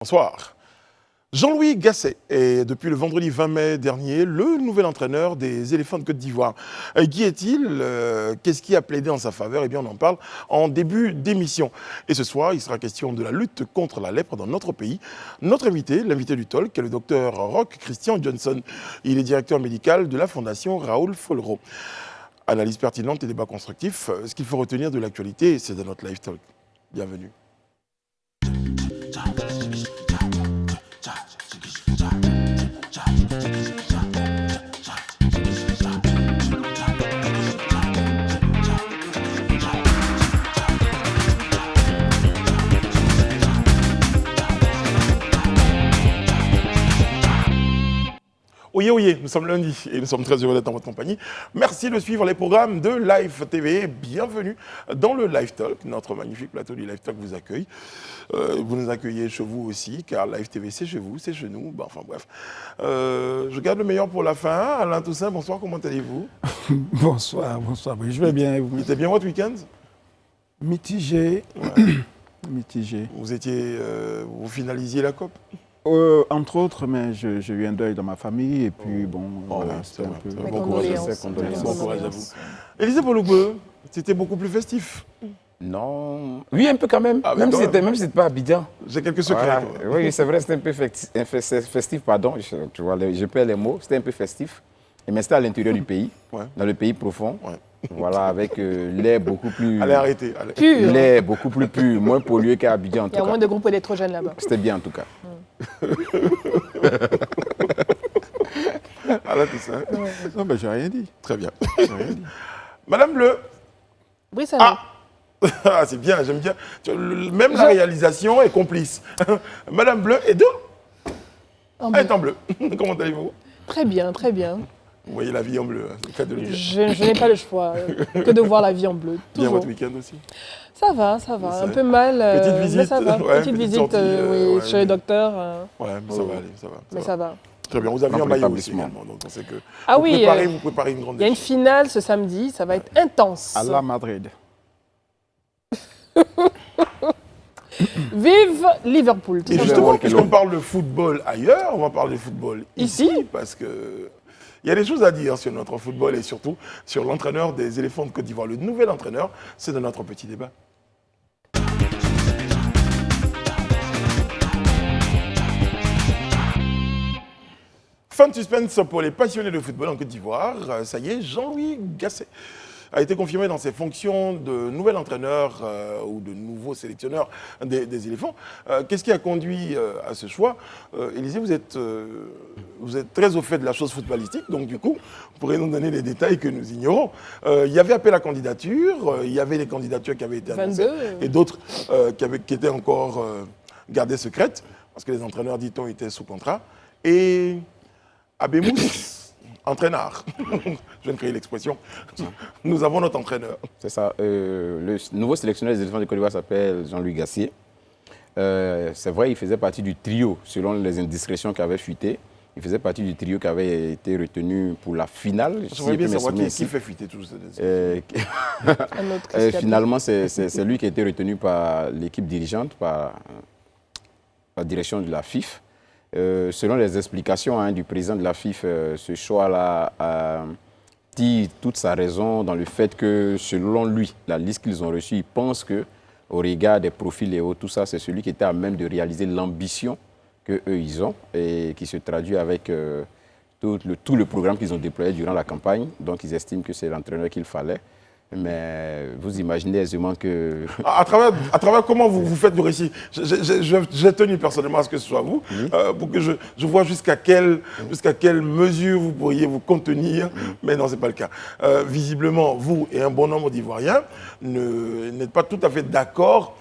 Bonsoir. Jean-Louis Gasset est, depuis le vendredi 20 mai dernier, le nouvel entraîneur des éléphants de Côte d'Ivoire. Qui est-il? Qu'est-ce qui a plaidé en sa faveur? Eh bien, on en parle en début d'émission. Et ce soir, il sera question de la lutte contre la lèpre dans notre pays. Notre invité, l'invité du talk, est le docteur Roch Christian Johnson. Il est directeur médical de la Fondation Raoul Follereau. Analyse pertinente et débat constructif. Ce qu'il faut retenir de l'actualité, c'est de notre live talk. Bienvenue. Oyez, nous sommes lundi et nous sommes très heureux d'être en votre compagnie. Merci de suivre les programmes de Live TV. Bienvenue dans le Live Talk. Notre magnifique plateau du Live Talk vous accueille. Vous nous accueillez chez vous aussi, car Live TV, c'est chez vous, c'est chez nous. Bon, enfin bref. Je garde le meilleur pour la fin. Alain Toussaint, bonsoir, comment allez-vous? Bonsoir, oui, je vais bien. Et vous? C'était bien votre week-end? Mitigé. Ouais. Mitigé. Vous finalisiez la COP? Entre autres, mais j'ai eu un deuil dans ma famille et puis bon, voilà, c'était un peu... Bon courage à vous. Élisée Poloubeu, c'était beaucoup plus festif. Non. Oui, un peu quand même. Ah, même si c'était pas Abidjan. J'ai quelques secrets. Voilà. Oui, c'est vrai, c'était un peu festif, pardon. Tu vois, je perds les mots. C'était un peu festif. Mais c'était à l'intérieur du pays, dans le pays profond. Ouais. Voilà, avec l'air beaucoup plus... Allez, arrêtez. Pur. L'air beaucoup plus pur, moins pollué qu'à Abidjan, en tout cas. Il y a moins de groupes électrogènes là-bas. C'était bien, en tout cas. Alain Toussaint. Non, mais j'ai rien dit. Très bien. Madame Bleu. Brice-Alain. Ah, c'est bien, j'aime bien. Même la réalisation est complice. Madame Bleu est Elle est en bleu. Comment allez-vous? Très bien, très bien. Vous voyez la vie en bleu, c'est le cas de le dire. Je n'ai pas le choix que de voir la vie en bleu. Toujours. Bien votre week-end aussi? Ça va. Un peu mal. Petite visite. Mais ça va. Ouais, petite visite sortie, chez le docteur. Ouais, mais ça va aller, ça va. Mais ça va. Très bien, vous avez un maillot aussi également, donc on sait que vous préparez une grande il y a une finale ce samedi, ça va être intense. À la Madrid. Vive Liverpool. Et justement, puisqu'on parle de football ailleurs, on va parler de football ici, parce que il y a des choses à dire sur notre football et surtout sur l'entraîneur des éléphants de Côte d'Ivoire. Le nouvel entraîneur, c'est de notre petit débat. Fin de suspense pour les passionnés de football en Côte d'Ivoire. Ça y est, Jean-Louis Gasset a été confirmé dans ses fonctions de nouvel entraîneur ou de nouveau sélectionneur des éléphants. Qu'est-ce qui a conduit à ce choix? Élisée, vous êtes très au fait de la chose footballistique, donc du coup, vous pourrez nous donner les détails que nous ignorons. Il y avait appel à candidature, il y avait les candidatures qui avaient été annoncées, et d'autres qui étaient encore gardées secrètes, parce que les entraîneurs, dit-on, étaient sous contrat. Et Abemous, entraîneur. Je viens de créer l'expression. Nous avons notre entraîneur. C'est ça. Le nouveau sélectionneur des éléphants de Côte d'Ivoire s'appelle Jean-Louis Gasset. C'est vrai, il faisait partie du trio, selon les indiscrétions qui avaient fuité. Il faisait partie du trio qui avait été retenu pour la finale. Je voudrais bien savoir qui fait fuiter tout ça. Finalement, c'est lui qui a été retenu par l'équipe dirigeante, par la direction de la FIF. Selon les explications du président de la FIF, ce choix-là dit toute sa raison dans le fait que, selon lui, la liste qu'ils ont reçue, il pense qu'au regard des profils et tout ça, c'est celui qui était à même de réaliser l'ambition qu'eux, ils ont et qui se traduit avec tout le programme qu'ils ont déployé durant la campagne. Donc, ils estiment que c'est l'entraîneur qu'il fallait. Mais vous imaginez aisément que... À travers comment vous faites le récit, j'ai tenu personnellement à ce que ce soit vous, pour que je vois jusqu'à quelle mesure vous pourriez vous contenir, mais non, ce n'est pas le cas. Visiblement, vous et un bon nombre d'Ivoiriens n'êtes pas tout à fait d'accord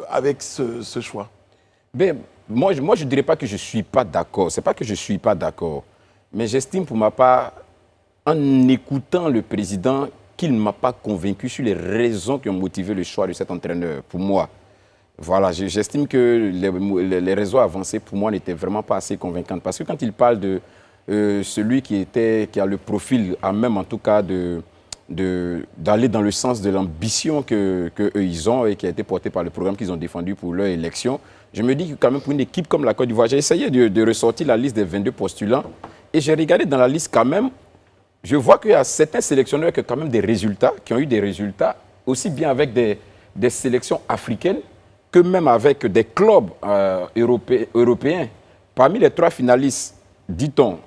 avec ce choix. Ben, moi, je ne dirais pas que je ne suis pas d'accord. Ce n'est pas que je ne suis pas d'accord. Mais j'estime pour ma part, en écoutant le président, qu'il ne m'a pas convaincu sur les raisons qui ont motivé le choix de cet entraîneur, pour moi. Voilà, j'estime que les raisons avancées, pour moi, n'étaient vraiment pas assez convaincantes. Parce que quand il parle de celui qui a le profil, à même en tout cas, d'aller dans le sens de l'ambition qu'eux ils ont et qui a été portée par le programme qu'ils ont défendu pour leur élection, Je me dis que quand même pour une équipe comme la Côte d'Ivoire, j'ai essayé de ressortir la liste des 22 postulants et j'ai regardé dans la liste quand même, je vois qu'il y a certains sélectionneurs qui ont quand même des résultats, qui ont eu des résultats aussi bien avec des sélections africaines que même avec des clubs européens. Parmi les 3 finalistes, dit-on,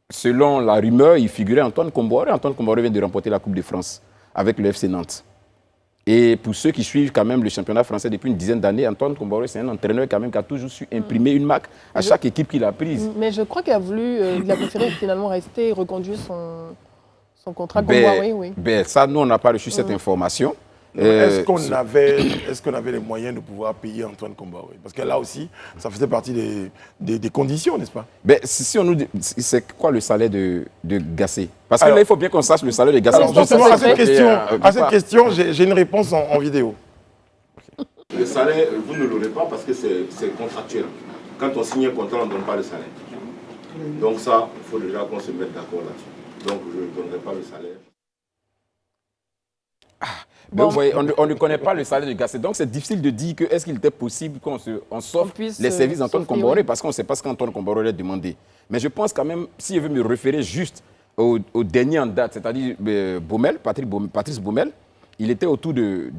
selon la rumeur, il figurait Antoine Kombouaré. Antoine Kombouaré vient de remporter la Coupe de France avec le FC Nantes. Et pour ceux qui suivent quand même le championnat français depuis une dizaine d'années, Antoine Kombouaré, c'est un entraîneur quand même qui a toujours su imprimer une marque à chaque équipe qu'il a prise. Mais je crois qu'il a voulu, il a préféré finalement rester et reconduire son contrat Kombouaré, oui. Ça, nous, on n'a pas reçu cette information. Est-ce qu'on avait les moyens de pouvoir payer Antoine Kombouaré? Parce que là aussi, ça faisait partie des conditions, n'est-ce pas? Si on nous dit, c'est quoi le salaire de Gassé? Parce que là, il faut bien qu'on sache le salaire de Gassé. Alors justement, à cette question, j'ai une réponse en vidéo. Le salaire, vous ne l'aurez pas parce que c'est contractuel. Quand on signe un contrat, on ne donne pas le salaire. Donc ça, il faut déjà qu'on se mette d'accord là-dessus. Donc je ne donnerai pas le salaire. Bon. Vous voyez, on ne connaît pas le salaire de Gassé. Donc, c'est difficile de dire que est-ce qu'il était possible qu'on s'offre les services d'Antoine Kombouaré parce qu'on ne sait pas ce qu'Antoine Kombouaré a demandé. Mais je pense quand même, si je veux me référer juste au dernier en date, c'est-à-dire Patrice Baumel, il était autour de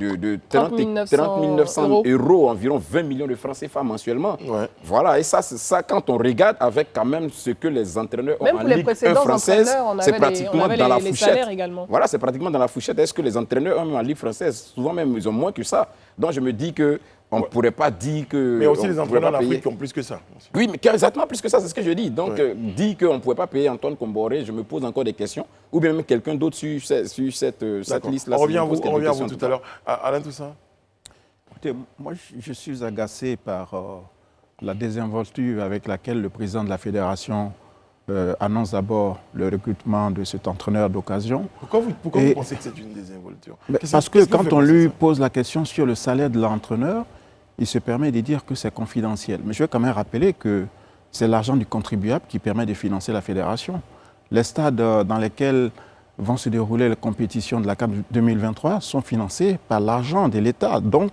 30 900 euros, environ 20 millions de francs CFA mensuellement. Ouais. Voilà, et ça, quand on regarde avec quand même ce que les entraîneurs ont en Ligue 1 française, c'est pratiquement dans la fourchette. Voilà, c'est pratiquement dans la fourchette. Est-ce que les entraîneurs ont en Ligue française, souvent même, ils ont moins que ça. Donc je me dis que on ne pourrait pas dire que... Mais aussi les entraîneurs en Afrique qui ont plus que ça. Oui, mais exactement plus que ça, c'est ce que je dis. Donc, dire qu'on ne pouvait pas payer Antoine Kombouaré, je me pose encore des questions. Ou bien même quelqu'un d'autre sur cette liste-là. On revient à vous tout à l'heure. Alain Toussaint. Écoutez, moi, je suis agacé par la désinvolture avec laquelle le président de la fédération annonce d'abord le recrutement de cet entraîneur d'occasion. Pourquoi vous pensez que c'est une désinvolture? Parce que quand on lui pose la question sur le salaire de l'entraîneur, il se permet de dire que c'est confidentiel. Mais je vais quand même rappeler que c'est l'argent du contribuable qui permet de financer la fédération. Les stades dans lesquels vont se dérouler les compétitions de la CAN 2023 sont financés par l'argent de l'État, donc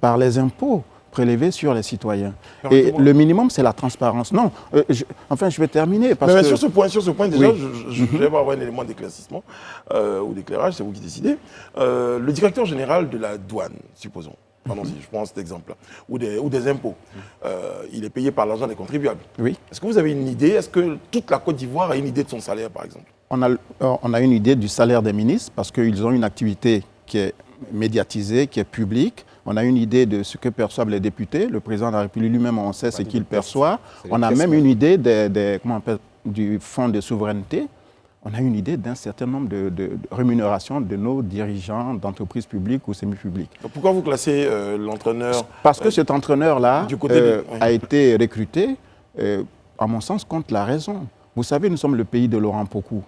par les impôts prélevés sur les citoyens. Et le minimum, c'est la transparence. Non, je vais terminer. Mais sur ce point déjà, je vais avoir un élément d'éclaircissement ou d'éclairage, c'est vous qui décidez. Le directeur général de la douane, supposons, si je prends cet exemple-là, ou des impôts, il est payé par l'argent des contribuables. Oui. Est-ce que vous avez une idée? Est-ce que toute la Côte d'Ivoire a une idée de son salaire, par exemple? On a une idée du salaire des ministres parce qu'ils ont une activité qui est médiatisée, qui est publique. On a une idée de ce que perçoivent les députés. Le président de la République lui-même, on sait ce qu'il perçoit. On a même une idée du fonds de souveraineté. On a une idée d'un certain nombre de rémunérations de nos dirigeants d'entreprises publiques ou semi-publiques. Pourquoi vous classez l'entraîneur? Parce que cet entraîneur-là a été recruté, à mon sens, contre la raison. Vous savez, nous sommes le pays de Laurent Pokou.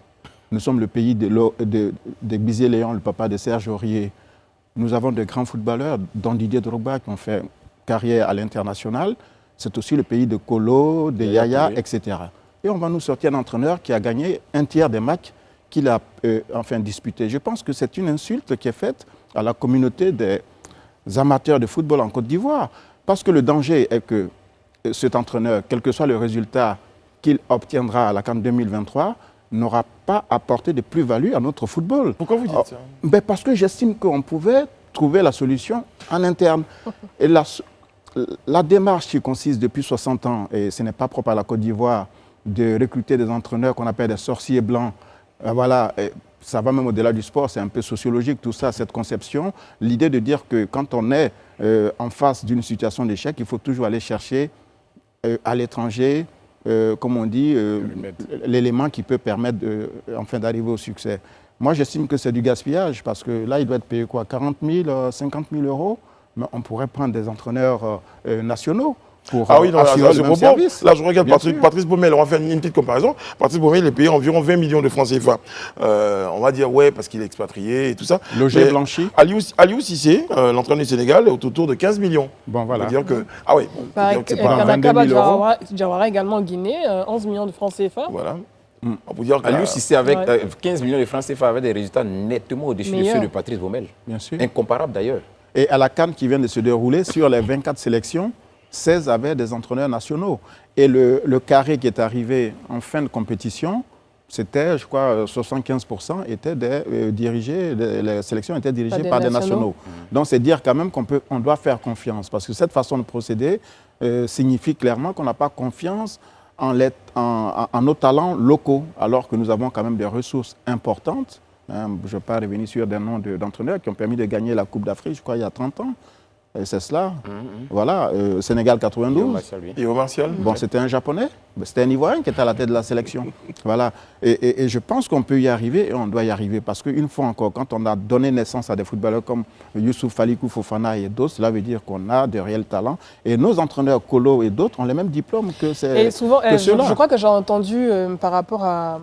Nous sommes le pays de Bizet Léon, le papa de Serge Aurier. Nous avons de grands footballeurs, dont Didier Drogba, qui ont fait carrière à l'international. C'est aussi le pays de Kolo, de Yaya, etc. Et on va nous sortir un entraîneur qui a gagné un tiers des matchs qu'il a disputés. Je pense que c'est une insulte qui est faite à la communauté des amateurs de football en Côte d'Ivoire. Parce que le danger est que cet entraîneur, quel que soit le résultat qu'il obtiendra à la CAN 2023, n'aura pas apporté de plus-value à notre football. Pourquoi vous dites ça? Parce que j'estime qu'on pouvait trouver la solution en interne. Et la démarche qui consiste depuis 60 ans, et ce n'est pas propre à la Côte d'Ivoire, de recruter des entraîneurs qu'on appelle des sorciers blancs, voilà, ça va même au-delà du sport, c'est un peu sociologique tout ça, cette conception. L'idée de dire que quand on est en face d'une situation d'échec, il faut toujours aller chercher à l'étranger, comme on dit, l'élément qui peut permettre d'arriver au succès. Moi, j'estime que c'est du gaspillage parce que là, il doit être payé quoi, 40 000, 50 000 euros, mais on pourrait prendre des entraîneurs nationaux pour assurer le même service. Là, je regarde Patrice Baumel, on va faire une petite comparaison. Patrice Baumel, il est payé environ 20 millions de francs CFA. On va dire, ouais, parce qu'il est expatrié et tout ça. Logé blanchi. Aliou Cissé, l'entraîneur du Sénégal, est autour de 15 millions. Bon, voilà. On peut dire que... Ah oui, Kanakaba Diawara également en Guinée, 11 millions de francs CFA. Voilà. On peut dire que Aliou Cissé, avec 15 millions de francs CFA, avait des résultats nettement au-dessus de ceux de Patrice Baumel. Bien sûr. Incomparable d'ailleurs. Et à la CAN qui vient de se dérouler, sur les 24 sélections, 16 avaient des entraîneurs nationaux. Et le carré qui est arrivé en fin de compétition, c'était, je crois, 75% étaient dirigés, les sélections étaient dirigées par des nationaux. Donc, c'est dire quand même qu'on doit faire confiance. Parce que cette façon de procéder signifie clairement qu'on n'a pas confiance en nos talents locaux, alors que nous avons quand même des ressources importantes. Je ne vais pas revenir sur des noms d'entraîneurs qui ont permis de gagner la Coupe d'Afrique, je crois, il y a 30 ans. C'est cela. Voilà, Sénégal 92. Et au Martial. Bon, c'était un Japonais, c'était un Ivoirien qui était à la tête de la sélection. Voilà. Et je pense qu'on peut y arriver et on doit y arriver parce qu'une fois encore, quand on a donné naissance à des footballeurs comme Youssouf Falikou Fofana et d'autres, cela veut dire qu'on a de réels talents. Et nos entraîneurs Kolo et d'autres ont les mêmes diplômes que ceux-là. Et souvent, je crois que j'ai entendu par rapport à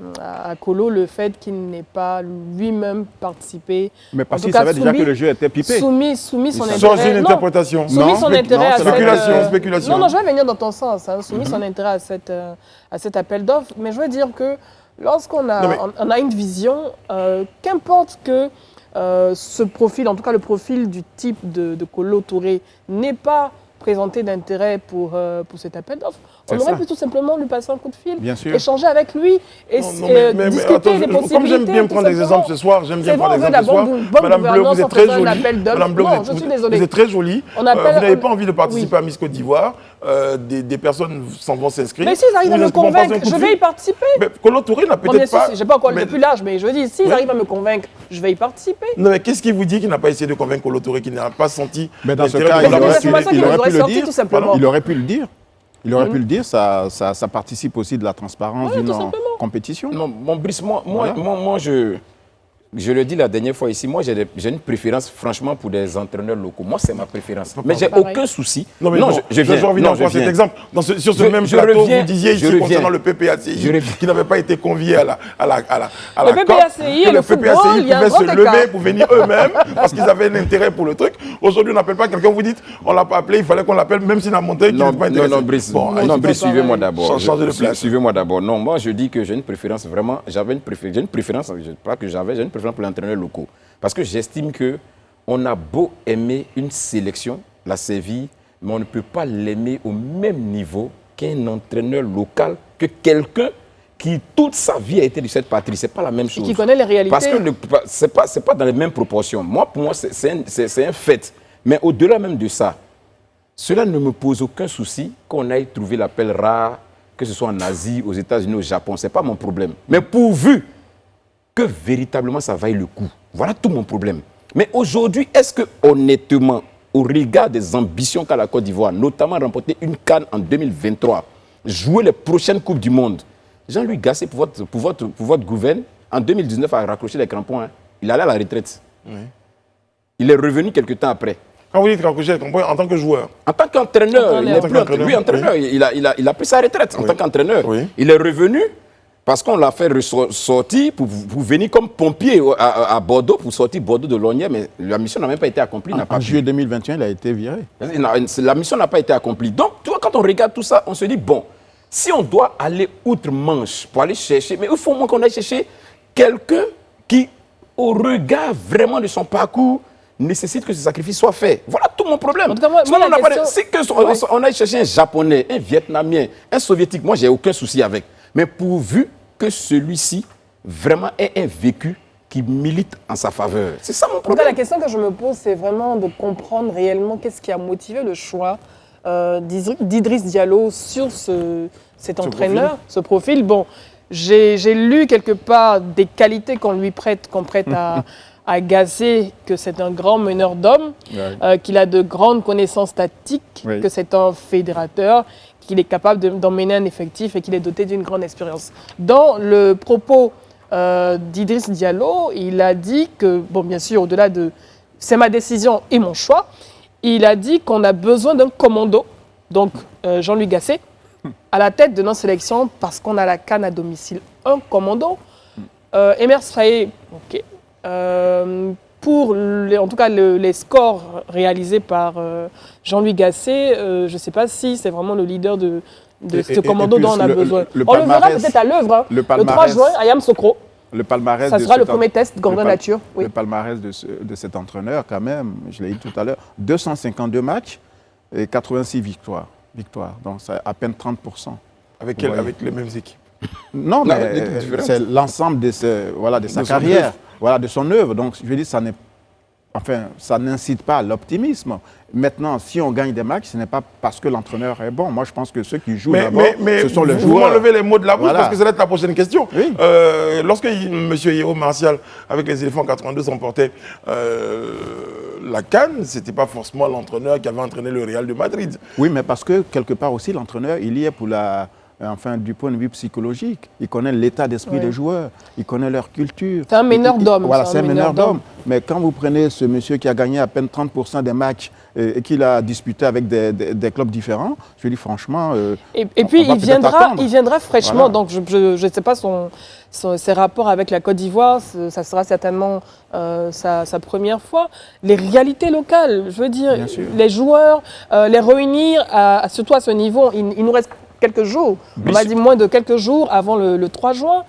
Kolo le fait qu'il n'ait pas lui-même participé. Mais parce qu'il savait déjà que le jeu était pipé. Soumis son intérêt. Interprétation. Soumis son intérêt à cette... spéculation. Non, je vais venir dans ton sens. Soumis son intérêt à cet appel d'offres. Mais je veux dire que lorsqu'on a une vision, qu'importe que ce profil, en tout cas le profil du type de Kolo Touré, n'ait pas présenté d'intérêt pour cet appel d'offres, on aurait pu tout simplement lui passer un coup de fil, échanger avec lui et discuter des possibilités. Comme j'aime bien prendre des exemples ce soir, Madame Bleu, vous êtes très jolie. Madame Bleu, vous êtes très jolie. Vous n'avez pas envie de participer à Miss Côte d'Ivoire. Des personnes s'en vont s'inscrire. Mais s'ils arrivent à me convaincre, je vais y participer. Kolo Touré n'a peut-être pas... Je n'ai pas encore depuis l'âge, mais je dis, s'ils arrivent à me convaincre, je vais y participer. Non, mais qu'est-ce qui vous dit qu'il n'a pas essayé de convaincre Kolo Touré, qu'il n'a pas senti... Mais dans ce cas, il aurait pu le dire. Il aurait pu le dire, ça participe aussi de la transparence d'une compétition. Non, mon Brice, moi je le dis la dernière fois ici, moi j'ai une préférence franchement pour des entraîneurs locaux. Moi c'est ma préférence. Mais j'ai aucun souci. Non, mais je reviens à cet exemple. Sur ce même plateau, vous disiez ici concernant le PPACI qui n'avait pas été convié à la le PPACI et le football, il y a un grand écart. Pouvaient se lever pour venir eux-mêmes parce qu'ils avaient l'intérêt pour le truc. Aujourd'hui, on n'appelle pas quelqu'un, vous dites, on ne l'a pas appelé, il fallait qu'on l'appelle, même s'il a montré qu'il n'était pas intéressé. Non, Brice, suivez-moi d'abord. Changez de place. Suivez-moi d'abord. Non, moi je dis que j'ai une préférence vraiment, j'ai une préférence pour l'entraîneur locaux. Parce que j'estime qu'on a beau aimer une sélection, la Séville, mais on ne peut pas l'aimer au même niveau qu'un entraîneur local, que quelqu'un qui toute sa vie a été de cette patrie. Ce n'est pas la même chose. Et qui connaît les réalités. Parce que ce n'est pas dans les mêmes proportions. Pour moi, c'est un fait. Mais au-delà même de ça, cela ne me pose aucun souci qu'on aille trouver l'appel rare, que ce soit en Asie, aux États-Unis, au Japon. Ce n'est pas mon problème. Mais pourvu que véritablement ça vaille le coup. Voilà tout mon problème. Mais aujourd'hui, est-ce que honnêtement, au regard des ambitions qu'a la Côte d'Ivoire, notamment remporter une CAN en 2023, jouer les prochaines Coupes du Monde, Jean-Louis Gasset, pour votre gouverne, en 2019, a raccroché les crampons. Il allait à la retraite. Oui. Il est revenu quelques temps après. Quand vous dites raccrocher les crampons, en tant que joueur? En tant qu'entraîneur. Il a pris sa retraite en tant qu'entraîneur. Oui. Il est revenu parce qu'on l'a fait ressortir pour venir comme pompier à Bordeaux, pour sortir Bordeaux de Lognier, mais la mission n'a même pas été accomplie. En juillet 2021, il a été viré. La mission n'a pas été accomplie. Donc, tu vois, quand on regarde tout ça, on se dit, bon, si on doit aller outre-Manche pour aller chercher, mais il faut au moins qu'on aille chercher quelqu'un qui, au regard vraiment de son parcours, nécessite que ce sacrifice soit fait. Voilà tout mon problème. En tout cas, on aille chercher un Japonais, un Vietnamien, un Soviétique, moi, j'ai aucun souci avec. Mais pourvu que celui-ci vraiment ait un vécu qui milite en sa faveur. C'est ça mon problème. La question que je me pose, c'est vraiment de comprendre réellement qu'est-ce qui a motivé le choix d'Idriss Diallo sur cet entraîneur, ce profil. Bon, j'ai lu quelque part des qualités qu'on prête à Gasset, que c'est un grand meneur d'hommes, qu'il a de grandes connaissances tactiques, que c'est un fédérateur, qu'il est capable d'emmener un effectif et qu'il est doté d'une grande expérience. Dans le propos d'Idriss Diallo, il a dit que, bon, bien sûr, au-delà de « c'est ma décision et mon choix », il a dit qu'on a besoin d'un commando, donc Jean-Louis Gasset, à la tête de nos sélections parce qu'on a la CAN à domicile. Un commando. Emers Faé, ok. Pour en tout cas les scores réalisés par Jean-Louis Gasset, je ne sais pas si c'est vraiment le leader de ce commando dont on a besoin. On le verra peut-être à l'œuvre, le 3 juin à Yamoussoukro. Le palmarès ça sera le premier test, grandeur nature. Oui. Le palmarès de cet entraîneur, quand même, je l'ai dit tout à l'heure, 252 matchs, et 86 victoires. Donc, c'est à peine 30%. Avec les mêmes équipes. Non, mais c'est l'ensemble de sa carrière, de son œuvre. Donc, je veux dire, ça n'incite pas à l'optimisme. Maintenant, si on gagne des matchs, ce n'est pas parce que l'entraîneur est bon. Moi, je pense que ceux qui jouent d'abord, ce sont les joueurs. Vous m'enlevez les mots de la bouche parce que ça va être la prochaine question. Oui. Lorsque M. Yeo Martial, avec les éléphants 82, emportait la CAN, ce n'était pas forcément l'entraîneur qui avait entraîné le Real de Madrid. Oui, mais parce que quelque part aussi, l'entraîneur, il y est pour du point de vue psychologique. Il connaît l'état d'esprit des joueurs, il connaît leur culture. C'est un meneur d'hommes. Voilà, c'est un meneur d'hommes. Mais quand vous prenez ce monsieur qui a gagné à peine 30% des matchs et qu'il a disputé avec des clubs différents, je dis franchement... Et puis, il viendra fraîchement. Voilà. Donc, je ne sais pas ses rapports avec la Côte d'Ivoire, ça sera certainement sa première fois. Les réalités locales, je veux dire, les joueurs, les réunir, surtout à ce niveau, il nous reste quelques jours, on va dire moins de quelques jours avant le 3 juin.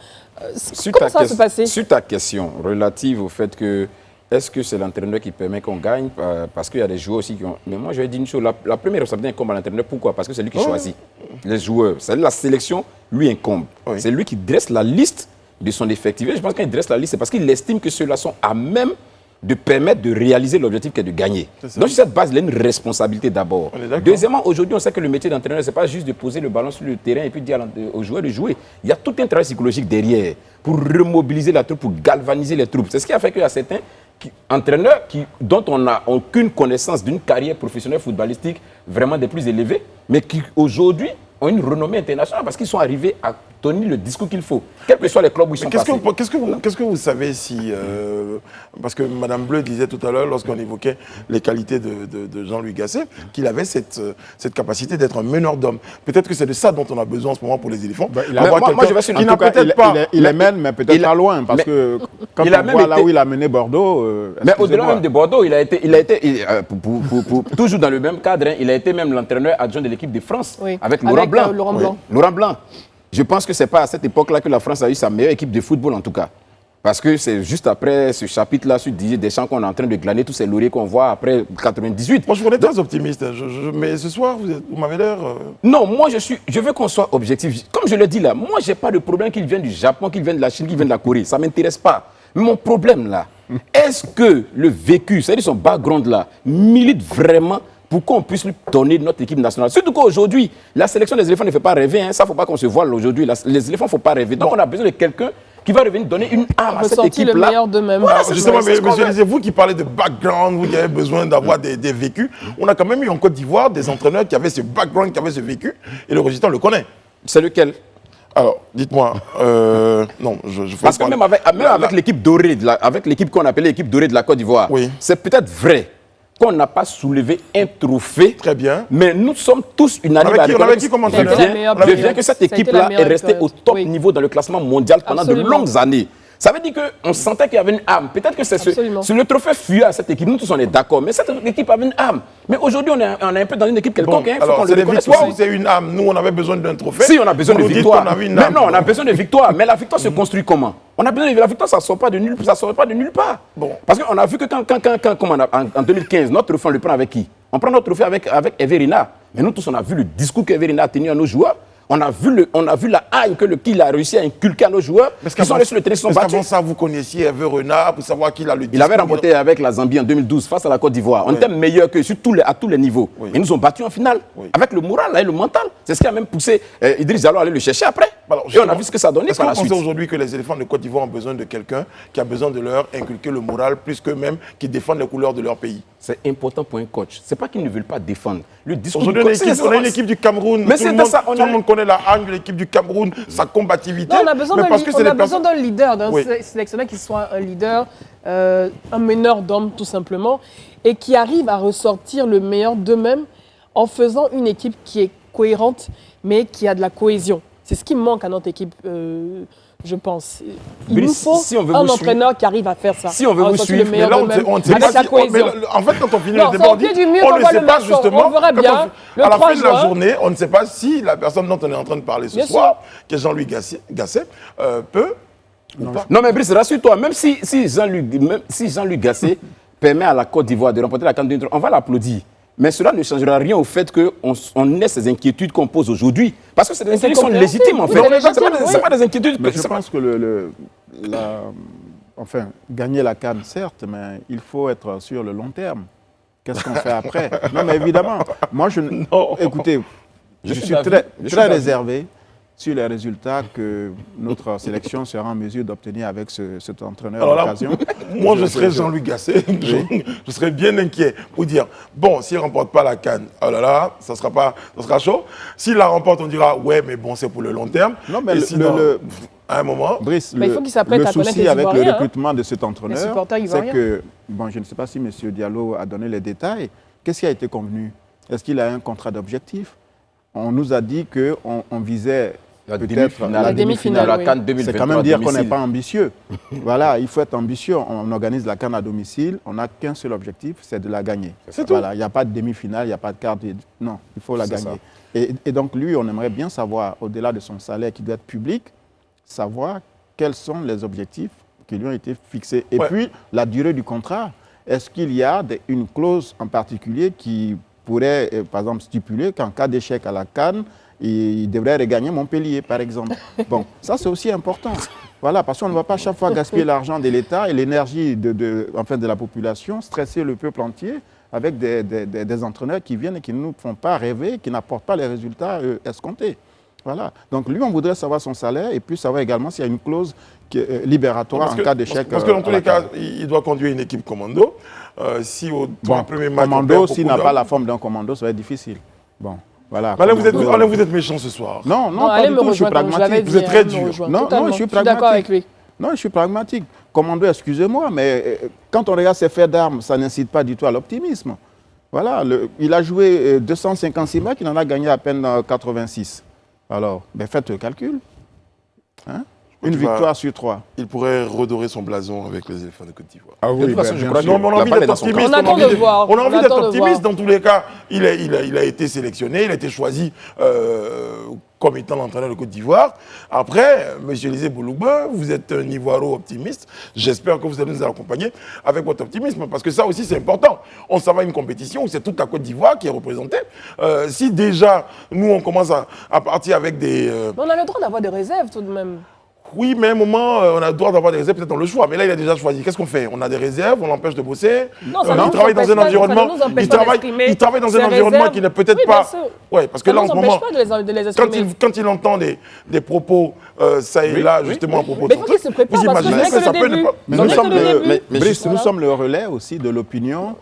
Comment ça va se passer? Sur ta question relative au fait que est-ce que c'est l'entraîneur qui permet qu'on gagne parce qu'il y a des joueurs aussi qui ont... Mais moi, je vais dire une chose, la première responsabilité incombe à l'entraîneur. Pourquoi? Parce que c'est lui qui choisit les joueurs. C'est la sélection, lui incombe. Oui. C'est lui qui dresse la liste de son effectif. Et je pense qu'il dresse la liste, c'est parce qu'il estime que ceux-là sont à même de permettre de réaliser l'objectif qui est de gagner. Donc, sur cette base, il a une responsabilité d'abord. Deuxièmement, aujourd'hui, on sait que le métier d'entraîneur, ce n'est pas juste de poser le ballon sur le terrain et puis dire aux joueurs de jouer. Il y a tout un travail psychologique derrière pour remobiliser la troupe, pour galvaniser les troupes. C'est ce qui a fait qu'il y a certains entraîneurs dont on n'a aucune connaissance d'une carrière professionnelle footballistique vraiment des plus élevées, mais qui aujourd'hui ont une renommée internationale parce qu'ils sont arrivés à donner le discours qu'il faut, quels que soient les clubs où ils sont passés. Qu'est-ce que vous savez si... parce que Mme Bleu disait tout à l'heure, lorsqu'on évoquait les qualités de Jean-Louis Gasset, qu'il avait cette capacité d'être un meneur d'hommes. Peut-être que c'est de ça dont on a besoin en ce moment pour les éléphants. Il mène, mais peut-être pas loin, parce que quand on voit là où il a mené Bordeaux... Mais au-delà même de Bordeaux, il a été toujours dans le même cadre, il a été même l'entraîneur adjoint de l'équipe de France, avec Laurent Blanc. Laurent Blanc. Je pense que ce n'est pas à cette époque-là que la France a eu sa meilleure équipe de football, en tout cas. Parce que c'est juste après ce chapitre-là sur Didier Deschamps qu'on est en train de glaner tous ces lauriers qu'on voit après 98. Moi, je vous est très optimiste. Mais ce soir, vous m'avez l'air... Non, moi, je veux qu'on soit objectif. Comme je le dis là, moi, je n'ai pas de problème qu'il vienne du Japon, qu'il vienne de la Chine, qu'il vienne de la Corée. Ça ne m'intéresse pas. Mais mon problème là, est-ce que le vécu, c'est-à-dire son background là, milite vraiment pour qu'on puisse lui donner notre équipe nationale? Surtout qu'aujourd'hui, la sélection des éléphants ne fait pas rêver. Ça, il ne faut pas qu'on se voile aujourd'hui. Les éléphants ne font pas rêver. Donc, on a besoin de quelqu'un qui va revenir donner une arme à cette équipe-là. Le meilleur d'eux-mêmes. Voilà, justement, mais monsieur Lisée, vous qui parlez de background, vous qui avez besoin d'avoir des vécus, on a quand même eu en Côte d'Ivoire des entraîneurs qui avaient ce background, qui avaient ce vécu, et le résultat, on le connaît. C'est lequel? Alors, dites-moi, non, parce que même avec l'équipe dorée, avec l'équipe qu'on appelait l'équipe dorée de la Côte d'Ivoire, c'est peut-être vrai qu'on n'a pas soulevé un trophée. Très bien. Mais nous sommes tous unanimes à reconnaître. Je viens que cette équipe-là est restée au top niveau dans le classement mondial pendant de longues années. Ça veut dire qu'on sentait qu'il y avait une âme. Peut-être que c'est le trophée fuyait à cette équipe. Nous tous, on est d'accord. Mais cette équipe avait une âme. Mais aujourd'hui, on est un peu dans une équipe quelconque. Alors, c'est des victoires ou c'est une âme? Nous, on avait besoin d'un trophée. Si, on a besoin de victoire. Mais non, on a besoin de victoire. Mais la victoire se construit comment? On a besoin de la victoire, ça ne sort pas de nulle part. Bon. Parce qu'on a vu que en 2015, notre trophée, on le prend avec qui? On prend notre trophée avec Everina. Mais nous tous, on a vu le discours qu'Everina a tenu à nos joueurs. On a vu la haine qu'il a réussi à inculquer à nos joueurs. Qui sont allés sur le terrain, sont battus. Avant ça, vous connaissiez Hervé Renard pour savoir qu'il a le discours. Il avait remporté avec la Zambie en 2012 face à la Côte d'Ivoire. On était meilleurs que à tous les niveaux. Ils nous ont battus en finale. Avec le moral et le mental. C'est ce qui a même poussé Idriss Diallo à aller le chercher après. Alors, et on a vu ce que ça a donné par la suite. Est-ce qu'on pense aujourd'hui que les éléphants de Côte d'Ivoire ont besoin de quelqu'un qui a besoin de leur inculquer le moral plus qu'eux-mêmes qui défendent les couleurs de leur pays? C'est important pour un coach. Ce n'est pas qu'ils ne veulent pas défendre. Le discours aujourd'hui, on a une équipe du Cameroun. Mais tout le monde connaît la haine de l'équipe du Cameroun, sa combativité. Non, on a besoin d'un leader, d'un sélectionneur qui soit un leader, un meneur d'hommes tout simplement, et qui arrive à ressortir le meilleur d'eux-mêmes en faisant une équipe qui est cohérente, mais qui a de la cohésion. C'est ce qui manque à notre équipe, je pense. Il nous faut un entraîneur qui arrive à faire ça. Si on veut vous suivre, mais là, on ne sait pas si... En fait, quand on finit le débat, on ne sait pas justement... On verra bien. À la fin de la journée, on ne sait pas si la personne dont on est en train de parler ce soir, qui est Jean-Louis Gasset, peut... Non, mais Brice, rassure-toi, même si Jean-Louis Gasset permet à la Côte d'Ivoire de remporter la CAN 2023, on va l'applaudir. Mais cela ne changera rien au fait qu'on ait ces inquiétudes qu'on pose aujourd'hui. Parce que ces inquiétudes sont compréhensible. légitimes, en fait. C'est légitime, Ce pas des inquiétudes. Mais je pense que enfin, gagner la CAN, certes, mais il faut être sur le long terme. Qu'est-ce qu'on fait après? Non, mais évidemment, moi, écoutez, je suis très réservé sur les résultats que notre sélection sera en mesure d'obtenir avec cet entraîneur à l'occasion. Moi, je serais Jean-Louis Gasset. Je serais bien inquiet pour dire, bon, s'il ne remporte pas la CAN, oh là là, ça sera chaud. S'il la remporte, on dira, ouais, mais bon, c'est pour le long terme. Non, mais à un moment. Brice, il faut qu'il s'apprête à connaître souci les avec le Ivoiriens, recrutement de cet entraîneur, c'est que, bon, je ne sais pas si M. Diallo a donné les détails, qu'est-ce qui a été convenu? Est-ce qu'il a un contrat d'objectif? On nous a dit qu'on visait peut-être la demi-finale, la CAN 2023. C'est quand même dire qu'on n'est pas ambitieux. Voilà, il faut être ambitieux. On organise la CAN à domicile, on n'a qu'un seul objectif, c'est de la gagner. C'est tout. Voilà, il n'y a pas de demi-finale, il n'y a pas de quart. Non, il faut la gagner. Et donc lui, on aimerait bien savoir, au-delà de son salaire qui doit être public, savoir quels sont les objectifs qui lui ont été fixés. Et puis, la durée du contrat. Est-ce qu'il y a une clause en particulier qui pourrait, par exemple, stipuler qu'en cas d'échec à la CAN, il devrait regagner Montpellier, par exemple? Bon, ça, c'est aussi important. Voilà, parce qu'on ne va pas chaque fois gaspiller l'argent de l'État et l'énergie de la population, stresser le peuple entier avec des entraîneurs qui viennent et qui ne nous font pas rêver, qui n'apportent pas les résultats escomptés. Voilà. Donc lui, on voudrait savoir son salaire et puis savoir également s'il y a une clause libératoire en cas d'échec. Parce que dans tous les cas, il doit conduire une équipe commando. Si au premier match, commando, s'il n'a pas la forme d'un commando, ça va être difficile. Bon, voilà. Mais là, vous êtes méchant ce soir. Non, pas du tout, je suis pragmatique. Vous êtes très dur. Non, je suis pragmatique. D'accord avec lui. Non, je suis pragmatique. Commando, excusez-moi, mais quand on regarde ses faits d'armes, ça n'incite pas du tout à l'optimisme. Voilà, il a joué 256 matchs, il en a gagné à peine 86. Alors, faites le calcul. Hein? Une victoire sur 3. Il pourrait redorer son blason avec les éléphants de Côte d'Ivoire. Ah oui, de toute façon, je crois non, mais on a envie d'être optimiste. On a envie d'être optimiste. Dans tous les cas, il a été sélectionné, il a été choisi comme étant l'entraîneur de Côte d'Ivoire. Après, M. Élisée Bouloube, vous êtes un Ivoiro optimiste. J'espère que vous allez nous accompagner avec votre optimisme, parce que ça aussi, c'est important. On s'en va à une compétition où c'est toute la Côte d'Ivoire qui est représentée. Si déjà, nous, on commence à partir avec des... Mais on a le droit d'avoir des réserves tout de même. Oui, mais à un moment, on a le droit d'avoir des réserves, peut-être on le choix. Mais là, il a déjà choisi. Qu'est-ce qu'on fait? On a des réserves, on l'empêche de bosser. Non, ça il travaille dans un environnement. Il travaille dans un environnement qui n'est peut-être pas. Oui, parce que là, en ce moment, quand il entend des propos, ça et là, justement, à propos de son truc, vous imaginez que ça peut ne pas. Nous sommes le relais aussi de l'opinion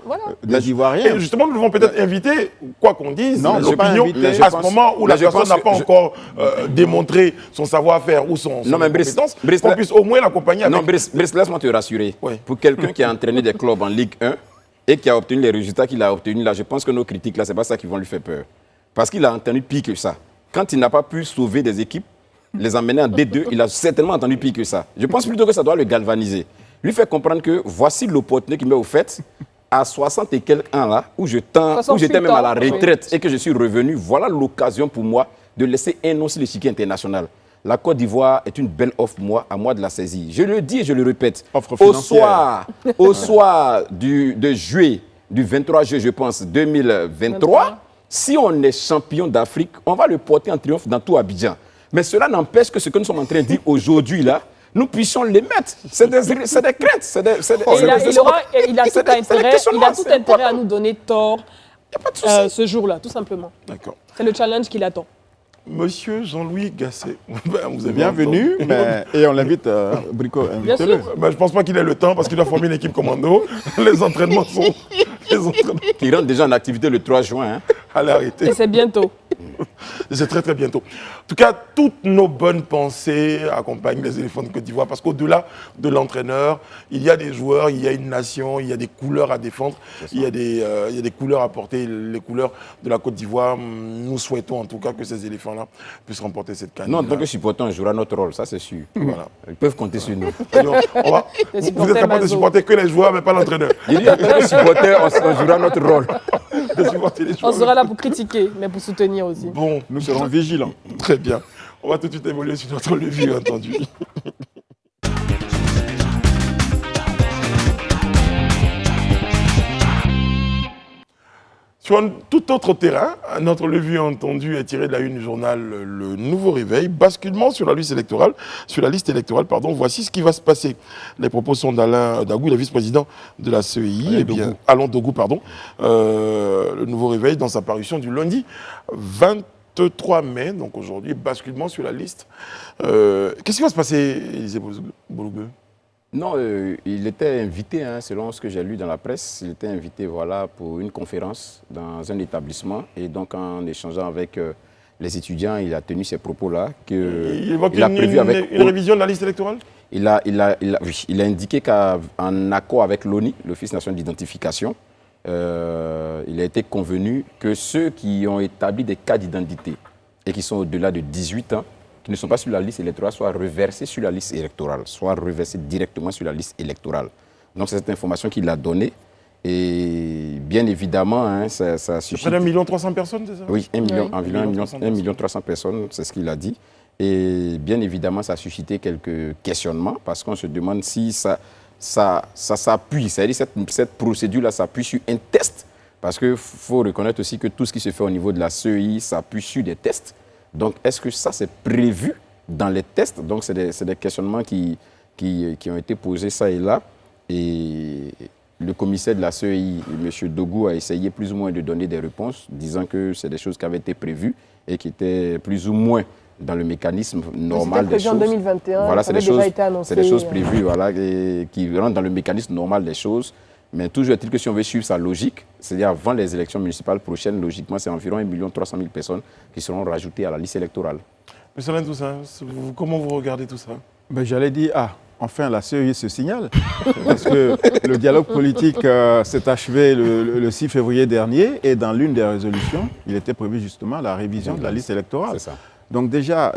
des Ivoiriens. Et justement, nous devons peut-être inviter, quoi qu'on dise, l'opinion à ce moment où la personne n'a pas encore démontré son savoir-faire ou son compétence, qu'on puisse au moins l'accompagner. Non, Brice, laisse-moi te rassurer. Oui. Pour quelqu'un qui a entraîné des clubs en Ligue 1 et qui a obtenu les résultats qu'il a obtenus là, je pense que nos critiques là, c'est pas ça qui vont lui faire peur. Parce qu'il a entendu pire que ça. Quand il n'a pas pu sauver des équipes, les emmener en D2, il a certainement entendu pire que ça. Je pense plutôt que ça doit le galvaniser. Lui faire comprendre que voici l'opportunité qu'il m'est offerte à 60 et quelques ans là, où j'étais même à la retraite et que je suis revenu. Voilà l'occasion pour moi de laisser énoncer l'échiquier international. La Côte d'Ivoire est une belle offre pour moi, à moi de la saisir. Je le dis et je le répète. Au soir de juillet, du 23 juillet, je pense, 2023, si on est champion d'Afrique, on va le porter en triomphe dans tout Abidjan. Mais cela n'empêche que ce que nous sommes en train de dire aujourd'hui, là, nous puissions les mettre. C'est des craintes. Il a tout intérêt à nous donner tort ce jour-là, tout simplement. D'accord. C'est le challenge qui l'attend. Monsieur Jean-Louis Gasset, vous avez bienvenue, et on l'invite, Brico, invitez-le. Je ne pense pas qu'il ait le temps parce qu'il doit former une équipe commando. Les entraînements sont... Il rentre déjà en activité le 3 juin. Hein. Allez, arrêtez. Et c'est bientôt. C'est très très bientôt. En tout cas, toutes nos bonnes pensées accompagnent les éléphants de Côte d'Ivoire parce qu'au-delà de l'entraîneur, il y a des joueurs, il y a une nation, il y a des couleurs à défendre, il y a des couleurs à porter, les couleurs de la Côte d'Ivoire. Nous souhaitons en tout cas que ces éléphants-là puissent remporter cette canne. Non, en tant que supporter, on jouera notre rôle, ça c'est sûr. Voilà. Ils peuvent compter sur nous. Vous êtes capable de supporter que les joueurs, mais pas l'entraîneur. Il dit en tant que supporter, on jouera notre rôle. On sera là pour critiquer, mais pour soutenir aussi. Bon, nous serons vigilants. Très bien. On va tout de suite évoluer sur notre levier, entendu. Sur un tout autre terrain, notre revue entendue est tirée de la une du journal Le Nouveau Réveil. Basculement sur la liste électorale, voici ce qui va se passer. Les propos sont d'Alain Dagou, le vice-président de la CEI, Alain Dagou, pardon. Le Nouveau Réveil, dans sa parution du lundi 23 mai, donc aujourd'hui, basculement sur la liste. Qu'est-ce qui va se passer, Élisée Bologue? Non, il était invité, selon ce que j'ai lu dans la presse, il était invité pour une conférence dans un établissement. Et donc, en échangeant avec les étudiants, il a tenu ces propos-là. Il évoque une révision de la liste électorale? Il a indiqué qu'en accord avec l'ONI, l'Office national d'identification, il a été convenu que ceux qui ont établi des cas d'identité et qui sont au-delà de 18 ans, qui ne sont pas sur la liste électorale, soient reversés sur la liste électorale, soient reversés directement sur la liste électorale. Donc c'est cette information qu'il a donnée. Et bien évidemment, ça suscite... Près d'1 300 000 personnes, c'est ça? Oui, environ 1 million 300 personnes, c'est ce qu'il a dit. Et bien évidemment, ça a suscité quelques questionnements, parce qu'on se demande si ça s'appuie, c'est-à-dire cette procédure-là s'appuie sur un test, parce qu'il faut reconnaître aussi que tout ce qui se fait au niveau de la CEI s'appuie sur des tests. Donc, est-ce que ça, c'est prévu dans les tests? Donc, c'est des questionnements qui ont été posés ça et là. Et le commissaire de la CEI, M. Dogou, a essayé plus ou moins de donner des réponses, disant que c'est des choses qui avaient été prévues et qui étaient plus ou moins dans le mécanisme normal des choses. C'était prévu en 2021, voilà, ça avait déjà été annoncé. C'est des choses prévues, et qui rentrent dans le mécanisme normal des choses. Mais toujours est-il que si on veut suivre sa logique, c'est-à-dire avant les élections municipales prochaines, logiquement, c'est environ 1 300 000 personnes qui seront rajoutées à la liste électorale. Monsieur Alain Toussaint, comment vous regardez tout ça? J'allais dire, enfin, la CEI se signale, parce que le dialogue politique s'est achevé le 6 février dernier, et dans l'une des résolutions, il était prévu justement la révision de la liste électorale. C'est ça. Donc déjà,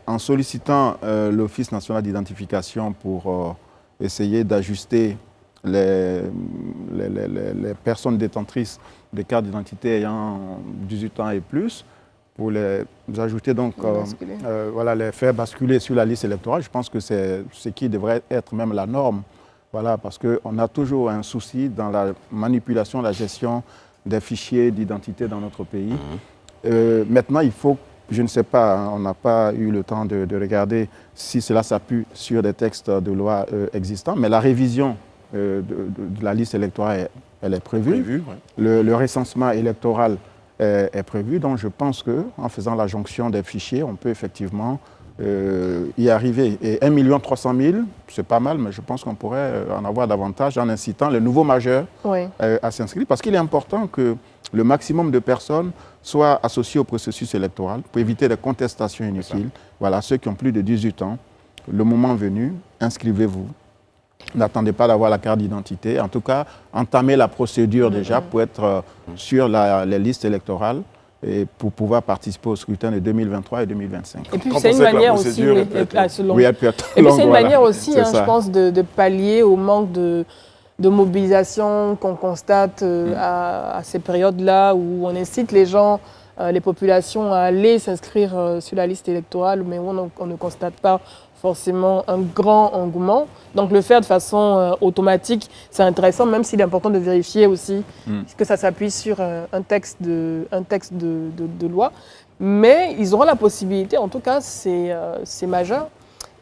en sollicitant l'Office national d'identification pour essayer d'ajuster les personnes détentrices de cartes d'identité ayant 18 ans et plus, pour les ajouter, donc, les faire basculer sur la liste électorale, je pense que c'est ce qui devrait être même la norme. Voilà, parce qu'on a toujours un souci dans la manipulation, la gestion des fichiers d'identité dans notre pays. Maintenant, il faut, je ne sais pas, on n'a pas eu le temps de regarder si cela s'appuie sur des textes de loi existants, mais la révision de la liste électorale, elle est prévue. Le recensement électoral est prévu. Donc je pense qu'en faisant la jonction des fichiers, on peut effectivement y arriver. Et 1 300 000, c'est pas mal, mais je pense qu'on pourrait en avoir davantage en incitant les nouveaux majeurs à s'inscrire. Parce qu'il est important que le maximum de personnes soient associées au processus électoral pour éviter des contestations inutiles. Voilà, ceux qui ont plus de 18 ans, le moment venu, inscrivez-vous. N'attendez pas d'avoir la carte d'identité. En tout cas, entamez la procédure déjà pour être sur les listes électorales et pour pouvoir participer au scrutin de 2023 et 2025. Et puis c'est une manière aussi, je pense, de pallier au manque de mobilisation qu'on constate à ces périodes-là où on incite les gens, les populations à aller s'inscrire sur la liste électorale, mais où on ne constate pas forcément un grand engouement. Donc le faire de façon automatique, c'est intéressant, même s'il est important de vérifier aussi que ça s'appuie sur un texte de loi. Mais ils auront la possibilité, en tout cas, c'est majeur,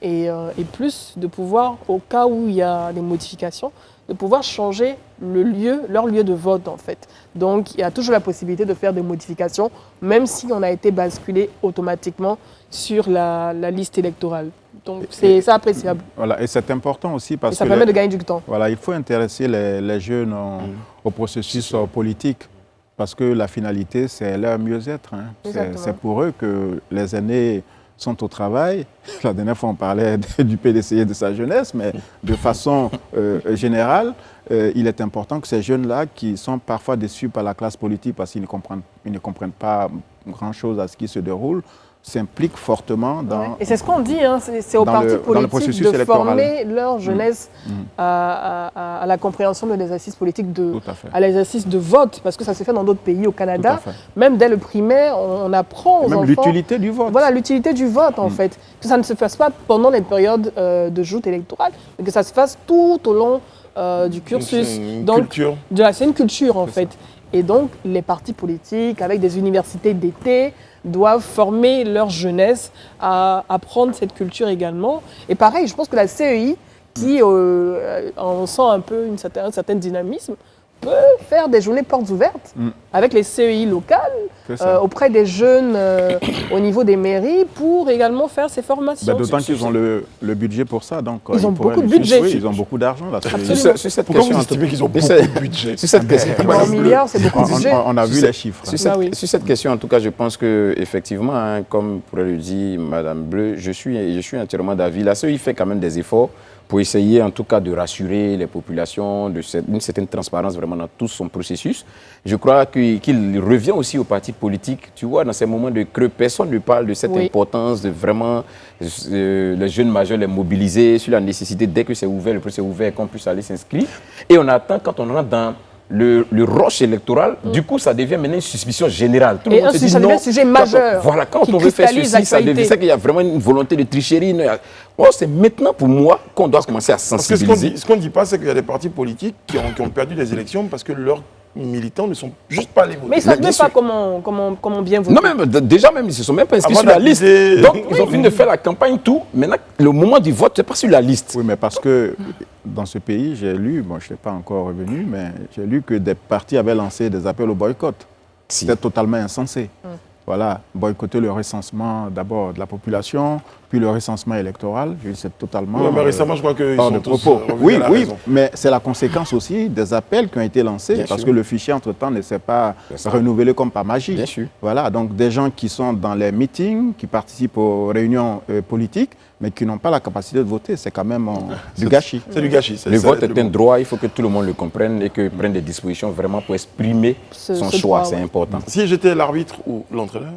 et plus de pouvoir, au cas où il y a des modifications, de pouvoir changer leur lieu de vote, en fait. Donc, il y a toujours la possibilité de faire des modifications, même si on a été basculé automatiquement sur la liste électorale. Donc, c'est appréciable. Voilà, et c'est important aussi parce que... ça permet de gagner du temps. Voilà, il faut intéresser les jeunes au processus politique, parce que la finalité, c'est leur mieux-être. C'est pour eux que les aînés sont au travail. La dernière fois, on parlait du PDCI et de sa jeunesse, mais de façon générale, il est important que ces jeunes-là, qui sont parfois déçus par la classe politique parce qu'ils ne comprennent pas grand-chose à ce qui se déroule, s'impliquent fortement dans... Et c'est ce qu'on dit, c'est aux partis politiques de former leur jeunesse à la compréhension de l'exercice politique, à l'exercice de vote, parce que ça se fait dans d'autres pays, au Canada. Même dès le primaire, on apprend aux enfants... l'utilité du vote. Voilà, l'utilité du vote, en fait. Que ça ne se fasse pas pendant les périodes de joute électorale, mais que ça se fasse tout au long du cursus. C'est une culture. C'est une culture, en fait. Et donc, les partis politiques, avec des universités d'été, doivent former leur jeunesse à apprendre cette culture également. Et pareil, je pense que la CEI, qui en sent un peu un certain dynamisme, peut faire des journées portes ouvertes avec les CEI locales, auprès des jeunes au niveau des mairies, pour également faire ces formations. D'autant qu'ils ont le budget pour ça. Donc, ils ont beaucoup de budget. Oui, ils ont beaucoup d'argent. Sur cette question, en estimez qu'ils ont beaucoup de budget. Sur cette question, 1 milliard, c'est beaucoup de budget. On a vu les chiffres. Sur cette question, en tout cas, je pense qu'effectivement, hein, comme pourrait le dire Madame Bleu, je suis entièrement d'avis. La CEI fait quand même des efforts pour essayer en tout cas de rassurer les populations, d'une certaine transparence vraiment dans tout son processus. Je crois qu'il revient aussi aux partis politiques. Tu vois, dans ces moments de creux, personne ne parle de cette importance de vraiment les jeunes majeurs, les mobiliser sur la nécessité, dès que c'est ouvert, le procès est ouvert, qu'on puisse aller s'inscrire. Et on attend, quand on rentre dans le rush électoral, du coup, ça devient maintenant une suspicion générale. Tout le monde se dit non. C'est un sujet majeur. Voilà, quand on veut faire ceci, ça devient ça qu'il y a vraiment une volonté de tricherie. C'est maintenant pour moi qu'on doit commencer à sensibiliser. Parce que ce qu'on ne dit pas, c'est qu'il y a des partis politiques qui ont perdu les élections parce que leurs militants ne sont juste pas allés voter. Mais ils ne savent même pas comment bien voter. Non, même, déjà même, ils ne se sont même pas inscrits sur la liste. Donc, ils ont fini de faire la campagne, tout. Maintenant, le moment du vote, ce n'est pas sur la liste. Oui, mais parce que dans ce pays, j'ai lu, bon, je ne suis pas encore revenu, mais j'ai lu que des partis avaient lancé des appels au boycott. C'était totalement insensé. Voilà, boycotter le recensement d'abord de la population, puis le recensement électoral, c'est totalement mais récemment, je crois qu'ils hors sont de tous propos. Oui, raison. mais c'est la conséquence aussi des appels qui ont été lancés, Bien parce sûr. que le fichier, entre-temps, ne s'est pas renouvelé comme par magie. Bien sûr. Voilà, donc des gens qui sont dans les meetings, qui participent aux réunions politiques, mais qui n'ont pas la capacité de voter, c'est quand même du gâchis. C'est du gâchis. Le vote est un droit, il faut que tout le monde le comprenne et que prenne des dispositions vraiment pour exprimer son choix, c'est important. Si j'étais l'arbitre ou l'entraîneur,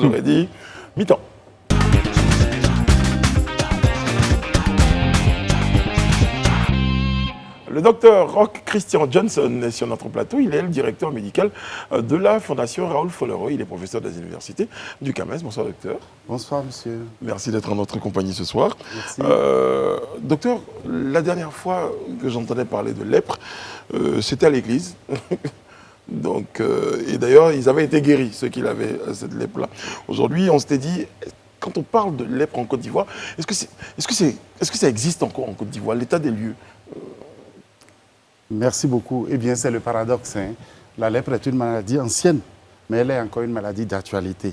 j'aurais dit mi-temps. Le docteur Roch Christian Johnson est sur notre plateau. Il est le directeur médical de la Fondation Raoul Folero. Il est professeur des universités du CAMES. Bonsoir, docteur. Bonsoir, monsieur. Merci d'être en notre compagnie ce soir. Merci. Docteur, la dernière fois que j'entendais parler de lèpre, c'était à l'église. Donc, et d'ailleurs, ils avaient été guéris, ceux qui avaient cette lèpre-là. Aujourd'hui, on s'était dit, quand on parle de lèpre en Côte d'Ivoire, est-ce que ça existe encore en Côte d'Ivoire, l'état des lieux? Merci beaucoup. Eh bien, c'est le paradoxe. La lèpre est une maladie ancienne, mais elle est encore une maladie d'actualité.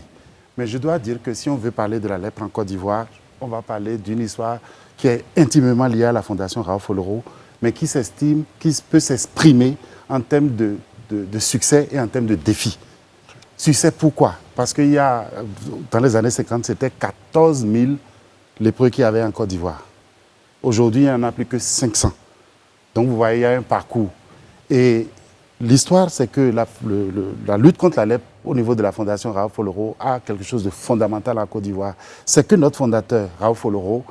Mais je dois dire que si on veut parler de la lèpre en Côte d'Ivoire, on va parler d'une histoire qui est intimement liée à la Fondation Raoul Folero, mais qui peut s'exprimer en termes de succès et en termes de défis. Succès pourquoi? Parce qu'il y a, dans les années 50, c'était 14 000 lépreux qu'il y avait en Côte d'Ivoire. Aujourd'hui, il n'y en a plus que 500. Donc, vous voyez, il y a un parcours. Et l'histoire, c'est que la lutte contre la lèpre au niveau de la Fondation Raoul Folero a quelque chose de fondamental en Côte d'Ivoire. C'est que notre fondateur, Raoul Folero,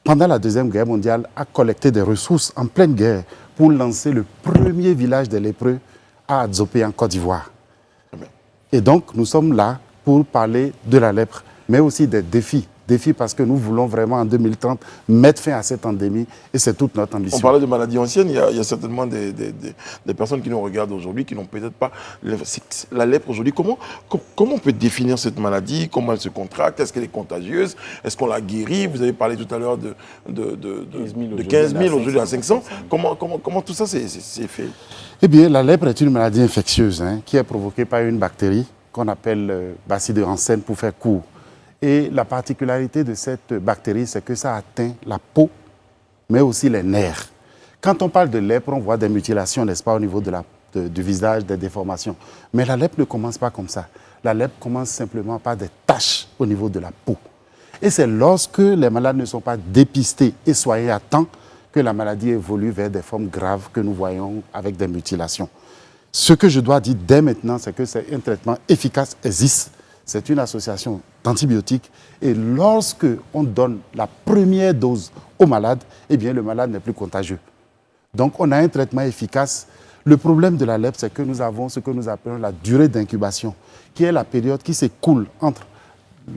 pendant la Deuxième Guerre mondiale, a collecté des ressources en pleine guerre pour lancer le premier village des lépreux à Adzopé, en Côte d'Ivoire. Et donc, nous sommes là pour parler de la lèpre, mais aussi des défis. Défis parce que nous voulons vraiment, en 2030, mettre fin à cette endémie, et c'est toute notre ambition. On parlait de maladies anciennes, il y a certainement des personnes qui nous regardent aujourd'hui qui n'ont peut-être pas la lèpre aujourd'hui. Comment on peut définir cette maladie? Comment elle se contracte? Est-ce qu'elle est contagieuse? Est-ce qu'on la guérit? Vous avez parlé tout à l'heure de 15 000 aujourd'hui à 500. Comment tout ça s'est fait? Eh bien, la lèpre est une maladie infectieuse qui est provoquée par une bactérie qu'on appelle bacille de Hansen pour faire court. Et la particularité de cette bactérie, c'est que ça atteint la peau, mais aussi les nerfs. Quand on parle de lèpre, on voit des mutilations, n'est-ce pas, au niveau du visage, des déformations. Mais la lèpre ne commence pas comme ça. La lèpre commence simplement par des taches au niveau de la peau. Et c'est lorsque les malades ne sont pas dépistés et soignés à temps que la maladie évolue vers des formes graves que nous voyons avec des mutilations. Ce que je dois dire dès maintenant, c'est que c'est un traitement efficace existe. C'est une association d'antibiotiques. Et lorsque on donne la première dose au malade, eh bien, le malade n'est plus contagieux. Donc, on a un traitement efficace. Le problème de la lèpre, c'est que nous avons ce que nous appelons la durée d'incubation, qui est la période qui s'écoule entre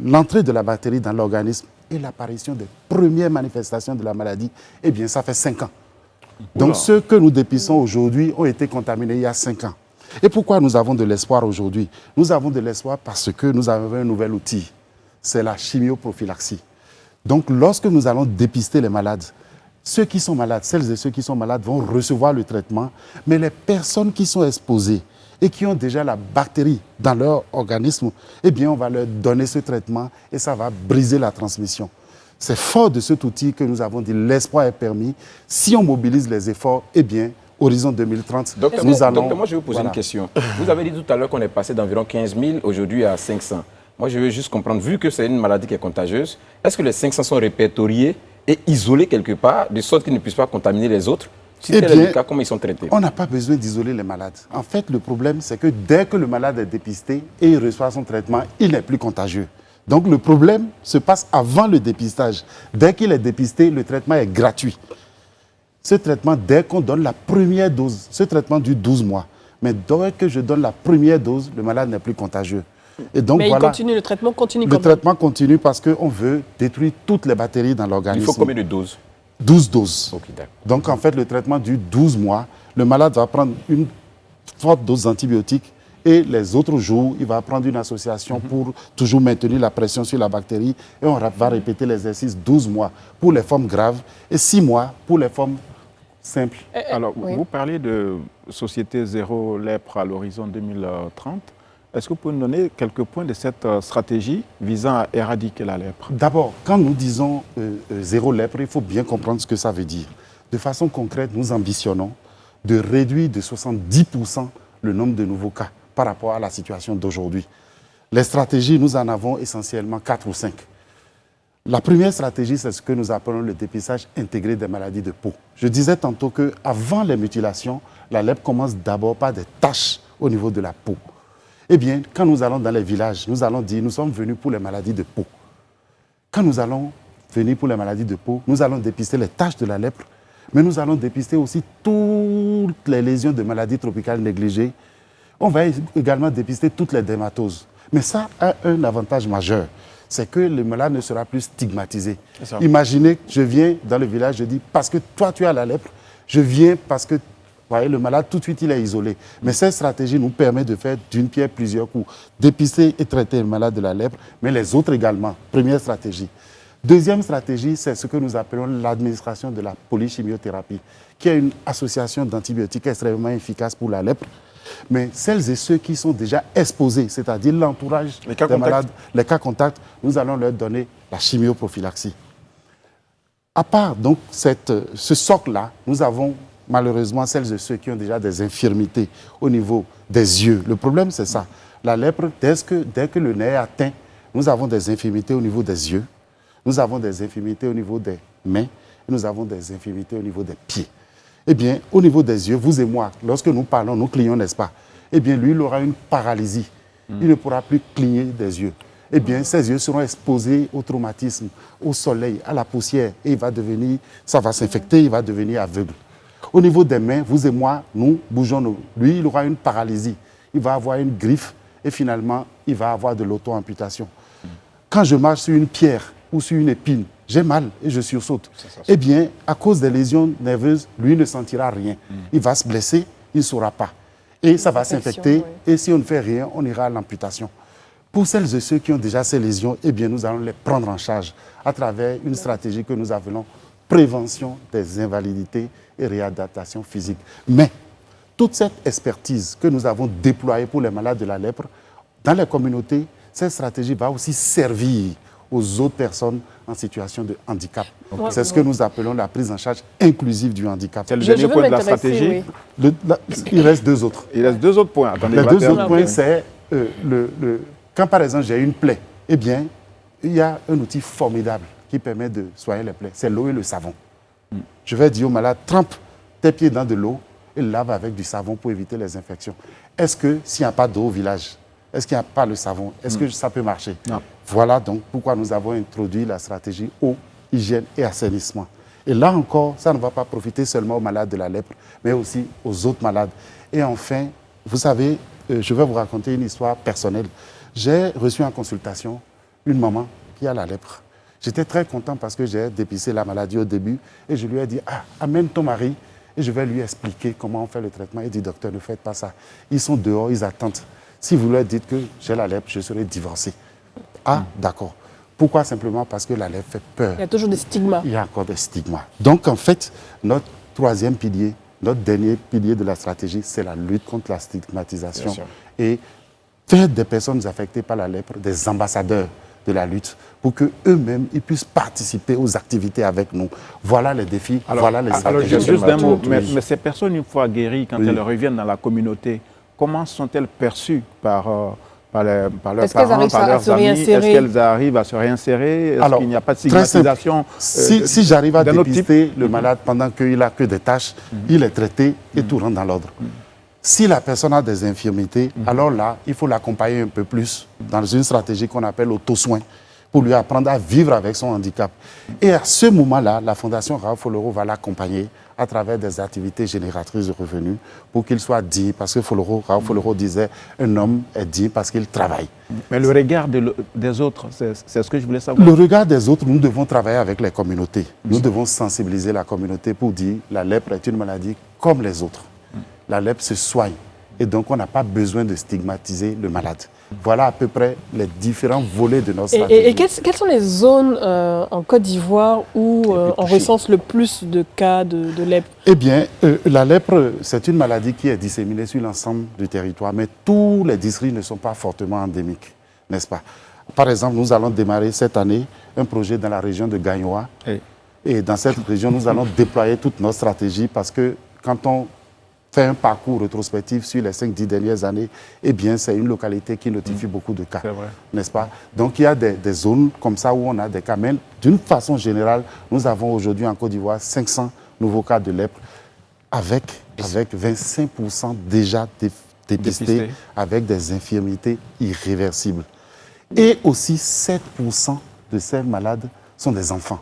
l'entrée de la bactérie dans l'organisme et l'apparition des premières manifestations de la maladie. Eh bien, ça fait 5 ans. Donc, ceux que nous dépistons aujourd'hui ont été contaminés il y a 5 ans. Et pourquoi nous avons de l'espoir aujourd'hui? Nous avons de l'espoir parce que nous avons un nouvel outil, c'est la chimioprophylaxie. Donc, lorsque nous allons dépister les malades, ceux qui sont malades, celles et ceux qui sont malades vont recevoir le traitement, mais les personnes qui sont exposées et qui ont déjà la bactérie dans leur organisme, eh bien, on va leur donner ce traitement et ça va briser la transmission. C'est fort de cet outil que nous avons dit l'espoir est permis. Si on mobilise les efforts, eh bien, horizon 2030, Docteur, nous allons... Docteur, moi, je vais vous poser une question. Vous avez dit tout à l'heure qu'on est passé d'environ 15 000 aujourd'hui à 500. Moi, je veux juste comprendre, vu que c'est une maladie qui est contagieuse, est-ce que les 500 sont répertoriés et isolés quelque part, de sorte qu'ils ne puissent pas contaminer les autres? Si tel est le cas, comment ils sont traités? On n'a pas besoin d'isoler les malades. En fait, le problème, c'est que dès que le malade est dépisté et il reçoit son traitement, il n'est plus contagieux. Donc le problème se passe avant le dépistage. Dès qu'il est dépisté, le traitement est gratuit. Ce traitement, dès qu'on donne la première dose, ce traitement dure 12 mois. Mais dès que je donne la première dose, le malade n'est plus contagieux. Et donc, mais voilà, il continue, le traitement continue quand le même. traitement continue parce qu'on veut détruire toutes les bactéries dans l'organisme. Il faut combien de doses? 12 doses. Ok, d'accord. Donc en fait, le traitement dure 12 mois. Le malade va prendre une forte dose d'antibiotiques et les autres jours, il va prendre une association pour toujours maintenir la pression sur la bactérie et on va répéter l'exercice 12 mois pour les formes graves et 6 mois pour les formes simples. Alors, oui. vous parlez de société zéro lèpre à l'horizon 2030. Est-ce que vous pouvez nous donner quelques points de cette stratégie visant à éradiquer la lèpre? D'abord, quand nous disons zéro lèpre, il faut bien comprendre ce que ça veut dire. De façon concrète, nous ambitionnons de réduire de 70% le nombre de nouveaux cas par rapport à la situation d'aujourd'hui. Les stratégies, nous en avons essentiellement 4 ou 5. La première stratégie, c'est ce que nous appelons le dépistage intégré des maladies de peau. Je disais tantôt qu'avant les mutilations, la lèpre commence d'abord par des taches au niveau de la peau. Eh bien, quand nous allons dans les villages, nous allons dire nous sommes venus pour les maladies de peau. Quand nous allons venir pour les maladies de peau, nous allons dépister les taches de la lèpre, mais nous allons dépister aussi toutes les lésions de maladies tropicales négligées. On va également dépister toutes les dermatoses. Mais ça a un avantage majeur, c'est que le malade ne sera plus stigmatisé. Imaginez, je viens dans le village, je dis parce que toi tu as la lèpre, je viens parce que vous voyez, le malade, tout de suite, il est isolé. Mais cette stratégie nous permet de faire d'une pierre plusieurs coups. Dépister et traiter le malade de la lèpre, mais les autres également. Première stratégie. Deuxième stratégie, c'est ce que nous appelons l'administration de la polychimiothérapie, qui est une association d'antibiotiques extrêmement efficace pour la lèpre. Mais celles et ceux qui sont déjà exposés, c'est-à-dire l'entourage des malades, les cas contacts, nous allons leur donner la chimioprophylaxie. À part donc ce socle-là, nous avons malheureusement celles et ceux qui ont déjà des infirmités au niveau des yeux. Le problème, c'est ça. La lèpre, dès que le nez est atteint, nous avons des infirmités au niveau des yeux, nous avons des infirmités au niveau des mains, et nous avons des infirmités au niveau des pieds. Eh bien, au niveau des yeux, vous et moi, lorsque nous parlons, nous clignons, n'est-ce pas? Eh bien, lui, il aura une paralysie. Il ne pourra plus cligner des yeux. Eh bien, ses yeux seront exposés au traumatisme, au soleil, à la poussière, et ça va s'infecter, il va devenir aveugle. Au niveau des mains, vous et moi, nous bougeons. Lui, il aura une paralysie. Il va avoir une griffe et finalement, il va avoir de l'auto-amputation. Quand je marche sur une pierre ou sur une épine, j'ai mal et je sursaute. Eh bien, à cause des lésions nerveuses, lui ne sentira rien. Il va se blesser, il ne saura pas. Et ça va s'infecter. Et si on ne fait rien, on ira à l'amputation. Pour celles et ceux qui ont déjà ces lésions, eh bien, nous allons les prendre en charge à travers une stratégie que nous appelons prévention des invalidités et réadaptation physique. Mais toute cette expertise que nous avons déployée pour les malades de la lèpre, dans les communautés, cette stratégie va aussi servir aux autres personnes en situation de handicap. C'est ce que nous appelons la prise en charge inclusive du handicap. C'est le dernier point de la stratégie. Oui. Il reste 2 autres. Il reste 2 autres points. Attendez, les 2 autres points, c'est quand par exemple j'ai une plaie, eh bien, il y a un outil formidable qui permet de soigner les plaies. C'est l'eau et le savon. Je vais dire au malade, trempe tes pieds dans de l'eau et lave avec du savon pour éviter les infections. Est-ce que s'il n'y a pas d'eau au village, est-ce qu'il n'y a pas le savon, est-ce que ça peut marcher? Non. Voilà donc pourquoi nous avons introduit la stratégie eau, hygiène et assainissement. Et là encore, ça ne va pas profiter seulement aux malades de la lèpre, mais aussi aux autres malades. Et enfin, vous savez, je vais vous raconter une histoire personnelle. J'ai reçu en consultation une maman qui a la lèpre. J'étais très content parce que j'ai dépisté la maladie au début et je lui ai dit, amène ton mari et je vais lui expliquer comment on fait le traitement. Il dit, docteur, ne faites pas ça. Ils sont dehors, ils attendent. Si vous leur dites que j'ai la lèpre, je serai divorcé. Ah, d'accord. Pourquoi? Simplement parce que la lèpre fait peur. Il y a toujours des stigmas. Il y a encore des stigmas. Donc, en fait, notre troisième pilier, notre dernier pilier de la stratégie, c'est la lutte contre la stigmatisation. Et faire des personnes affectées par la lèpre des ambassadeurs de la lutte pour qu'eux-mêmes ils puissent participer aux activités avec nous. Voilà les défis, voilà les stratégies. Juste un mot, mais ces personnes, une fois guéries, quand elles reviennent dans la communauté, comment sont-elles perçues par leurs parents, par leurs amis? Est-ce qu'elles arrivent à se réinsérer? Est-ce qu'il n'y a pas de stigmatisation? Si j'arrive à dépister le malade pendant qu'il n'a que des tâches, il est traité et tout rentre dans l'ordre. Si la personne a des infirmités, alors là, il faut l'accompagner un peu plus dans une stratégie qu'on appelle auto-soin pour lui apprendre à vivre avec son handicap. Et à ce moment-là, la Fondation Raoul Foloro va l'accompagner à travers des activités génératrices de revenus pour qu'il soit digne, parce que Raoul Foloro disait un homme est digne parce qu'il travaille. Mais le regard des autres, c'est ce que je voulais savoir. Le regard des autres, nous devons travailler avec les communautés. Nous devons sensibiliser la communauté pour dire la lèpre est une maladie comme les autres. La lèpre se soigne et donc on n'a pas besoin de stigmatiser le malade. Voilà à peu près les différents volets de notre stratégie. Et quelles sont les zones en Côte d'Ivoire où on recense le plus de cas de lèpre? Eh bien, la lèpre, c'est une maladie qui est disséminée sur l'ensemble du territoire, mais tous les districts ne sont pas fortement endémiques, n'est-ce pas? Par exemple, nous allons démarrer cette année un projet dans la région de Gagnoa. Et dans cette région, nous allons déployer toute notre stratégie parce que quand on fait un parcours rétrospectif sur les 5-10 dernières années, eh bien, c'est une localité qui notifie beaucoup de cas, n'est-ce pas? Donc, il y a des zones comme ça où on a des cas. Mais d'une façon générale, nous avons aujourd'hui en Côte d'Ivoire 500 nouveaux cas de lèpre avec 25% déjà dépistés avec des infirmités irréversibles. Et aussi 7% de ces malades sont des enfants.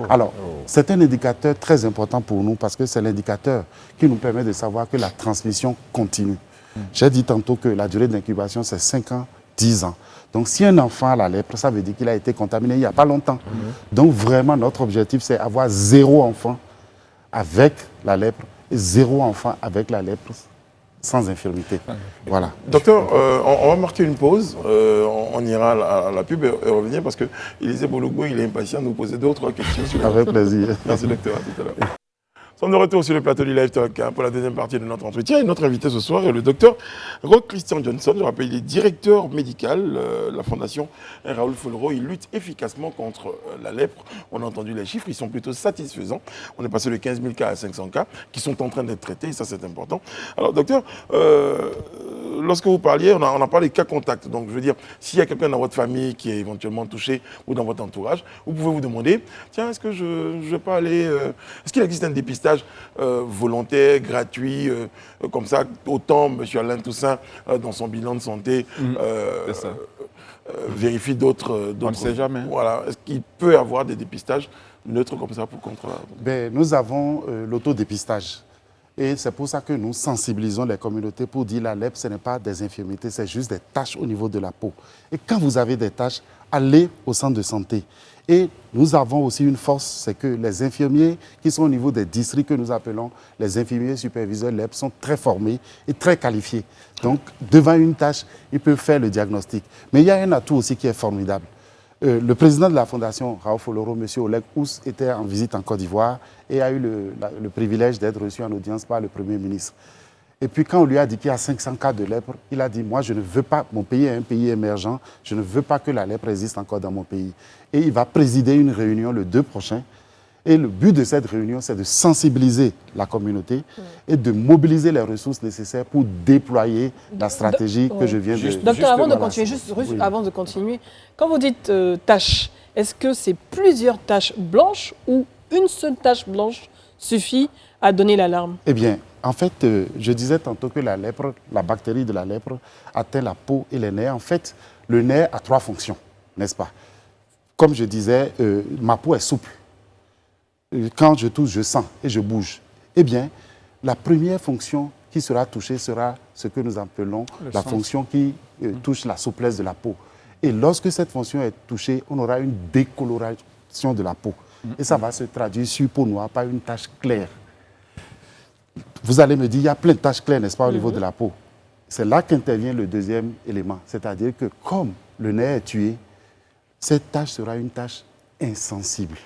Alors, c'est un indicateur très important pour nous parce que c'est l'indicateur qui nous permet de savoir que la transmission continue. J'ai dit tantôt que la durée d'incubation, c'est 5 ans, 10 ans. Donc, si un enfant a la lèpre, ça veut dire qu'il a été contaminé il n'y a pas longtemps. Donc, vraiment, notre objectif, c'est avoir 0 enfant avec la lèpre et 0 enfant avec la lèpre sans infirmité. Voilà. Docteur, on va marquer une pause. On ira à la pub et revenir parce que Élisée Bologo, il est impatient de nous poser 2 ou 3 questions. Avec plaisir. Merci, docteur. À tout à l'heure. Nous sommes de retour sur le plateau du Live Talk pour la deuxième partie de notre entretien. Et notre invité ce soir est le docteur Roch Christian Johnson. Je rappelle, il est directeur médical de la Fondation Raoul Foloro. Il lutte efficacement contre la lèpre. On a entendu les chiffres, ils sont plutôt satisfaisants. On est passé de 15 000 cas à 500 cas qui sont en train d'être traités, et ça c'est important. Alors docteur, lorsque vous parliez, on a parlé de cas contacts. Donc je veux dire, s'il y a quelqu'un dans votre famille qui est éventuellement touché ou dans votre entourage, vous pouvez vous demander, tiens, est-ce que je ne vais pas aller... est-ce qu'il existe un dépistage volontaire, gratuit, comme ça, autant M. Alain Toussaint, dans son bilan de santé, vérifie d'autres... On ne sait jamais. Voilà. Est-ce qu'il peut y avoir des dépistages neutres comme ça pour contre... Nous avons l'autodépistage. Et c'est pour ça que nous sensibilisons les communautés pour dire la lèpre, ce n'est pas des infirmités, c'est juste des taches au niveau de la peau. Et quand vous avez des taches, allez au centre de santé. Et nous avons aussi une force, c'est que les infirmiers qui sont au niveau des districts que nous appelons les infirmiers superviseurs lèpre sont très formés et très qualifiés. Donc, devant une tache, ils peuvent faire le diagnostic. Mais il y a un atout aussi qui est formidable. Le président de la Fondation Raoul Foloro, M. Oleg Ous, était en visite en Côte d'Ivoire et a eu le privilège d'être reçu en audience par le Premier ministre. Et puis quand on lui a dit qu'il y a 500 cas de lèpre, il a dit, moi je ne veux pas, mon pays est un pays émergent, je ne veux pas que la lèpre existe encore dans mon pays. Et il va présider une réunion le 2 prochain. Et le but de cette réunion, c'est de sensibiliser la communauté et de mobiliser les ressources nécessaires pour déployer la stratégie que je viens de... Docteur, avant de continuer, quand vous dites taches, est-ce que c'est plusieurs taches blanches ou une seule tache blanche suffit à donner l'alarme? Eh bien, en fait, je disais tantôt que la lèpre, la bactérie de la lèpre atteint la peau et les nerfs. En fait, le nerf a 3 fonctions, n'est-ce pas? Comme je disais, ma peau est souple. Quand je touche, je sens et je bouge. Eh bien, la première fonction qui sera touchée sera ce que nous appelons la fonction qui touche la souplesse de la peau. Et lorsque cette fonction est touchée, on aura une décoloration de la peau. Et ça va se traduire sur peau noire par une tache claire. Vous allez me dire, il y a plein de taches claires, n'est-ce pas, au niveau de la peau. C'est là qu'intervient le deuxième élément. C'est-à-dire que comme le nez est tué, cette tache sera une tache insensible.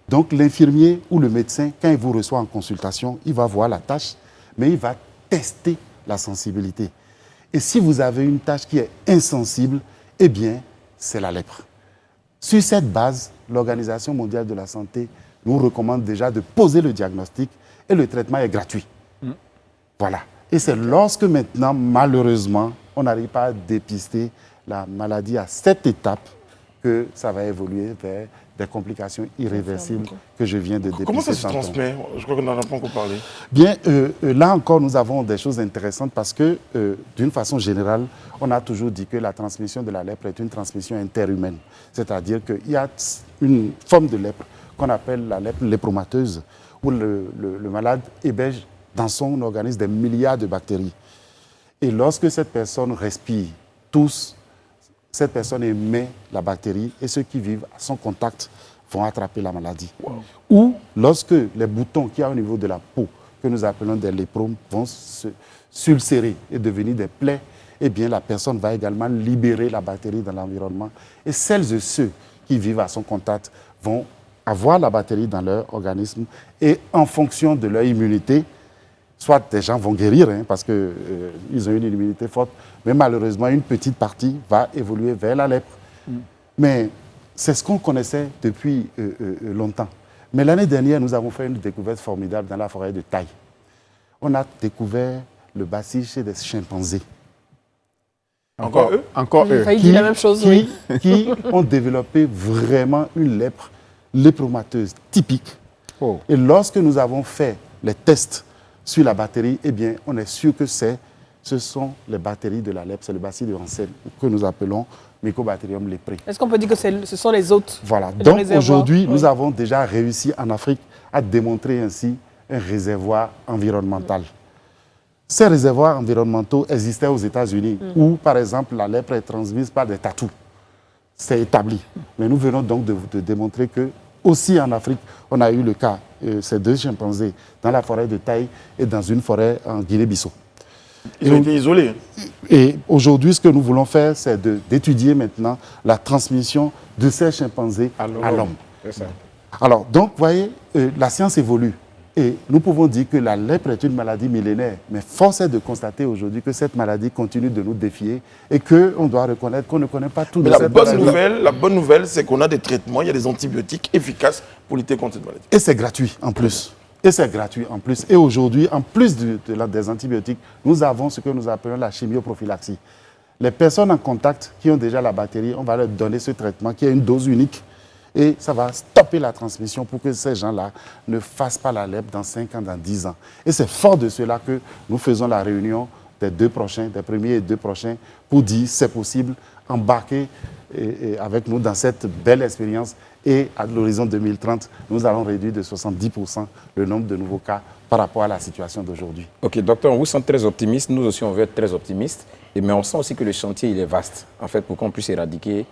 Donc l'infirmier ou le médecin, quand il vous reçoit en consultation, il va voir la tache, mais il va tester la sensibilité. Et si vous avez une tache qui est insensible, eh bien, c'est la lèpre. Sur cette base, l'Organisation mondiale de la santé nous recommande déjà de poser le diagnostic et le traitement est gratuit. Voilà. Et c'est lorsque maintenant, malheureusement, on n'arrive pas à dépister la maladie à cette étape que ça va évoluer vers des complications irréversibles que je viens de dépister. Comment ça se transmet? Je crois qu'on n'en a pas encore parlé. Bien, là encore, nous avons des choses intéressantes parce que, d'une façon générale, on a toujours dit que la transmission de la lèpre est une transmission interhumaine. C'est-à-dire qu'il y a une forme de lèpre qu'on appelle la lèpre lépromateuse, où le malade héberge dans son organisme des milliards de bactéries. Et lorsque cette personne respire, tousse, cette personne émet la bactérie et ceux qui vivent à son contact vont attraper la maladie. Ou lorsque les boutons qu'il y a au niveau de la peau, que nous appelons des lépromes, vont s'ulcérer et devenir des plaies, eh bien la personne va également libérer la bactérie dans l'environnement. Et celles et ceux qui vivent à son contact vont avoir la bactérie dans leur organisme et en fonction de leur immunité, soit des gens vont guérir parce qu'ils ont une immunité forte, mais malheureusement, une petite partie va évoluer vers la lèpre. Mais c'est ce qu'on connaissait depuis longtemps. Mais l'année dernière, nous avons fait une découverte formidable dans la forêt de Taï. On a découvert le bacille chez des chimpanzés. Encore eux? Encore eux. Dit la même chose, qui ont développé vraiment une lèpre lépromateuse typique. Et lorsque nous avons fait les tests sur la bactérie, eh bien, on est sûr que ce sont les bactéries de la lèpre, c'est le bacille de Hansen, que nous appelons Mycobacterium leprae. Est-ce qu'on peut dire que ce sont les autres? Voilà. Donc aujourd'hui, nous avons déjà réussi en Afrique à démontrer ainsi un réservoir environnemental. Ces réservoirs environnementaux existaient aux États-Unis, où, par exemple, la lèpre est transmise par des tatous. C'est établi. Mais nous venons donc de démontrer que, aussi en Afrique, on a eu le cas, ces deux chimpanzés, dans la forêt de Taï et dans une forêt en Guinée-Bissau. Ils ont été isolés. Et aujourd'hui, ce que nous voulons faire, c'est d'étudier maintenant la transmission de ces chimpanzés à l'homme. Alors, donc, vous voyez, la science évolue. Et nous pouvons dire que la lèpre est une maladie millénaire. Mais force est de constater aujourd'hui que cette maladie continue de nous défier et qu'on doit reconnaître qu'on ne connaît pas tout de cette maladie. La bonne nouvelle, c'est qu'on a des traitements, il y a des antibiotiques efficaces pour lutter contre cette maladie. Et c'est gratuit en plus. Et aujourd'hui, en plus des antibiotiques, nous avons ce que nous appelons la chimioprophylaxie. Les personnes en contact qui ont déjà la bactérie, on va leur donner ce traitement qui est une dose unique. Et ça va stopper la transmission pour que ces gens-là ne fassent pas la lèpre dans 5 ans, dans 10 ans. Et c'est fort de cela que nous faisons la réunion des premiers et 2 prochains, pour dire c'est possible, embarquer avec nous dans cette belle expérience. Et à l'horizon 2030, nous allons réduire de 70% le nombre de nouveaux cas par rapport à la situation d'aujourd'hui. Ok, docteur, on vous sent très optimiste. Nous aussi, on veut être très optimistes. Mais on sent aussi que le chantier, il est vaste, en fait, pour qu'on puisse éradiquer.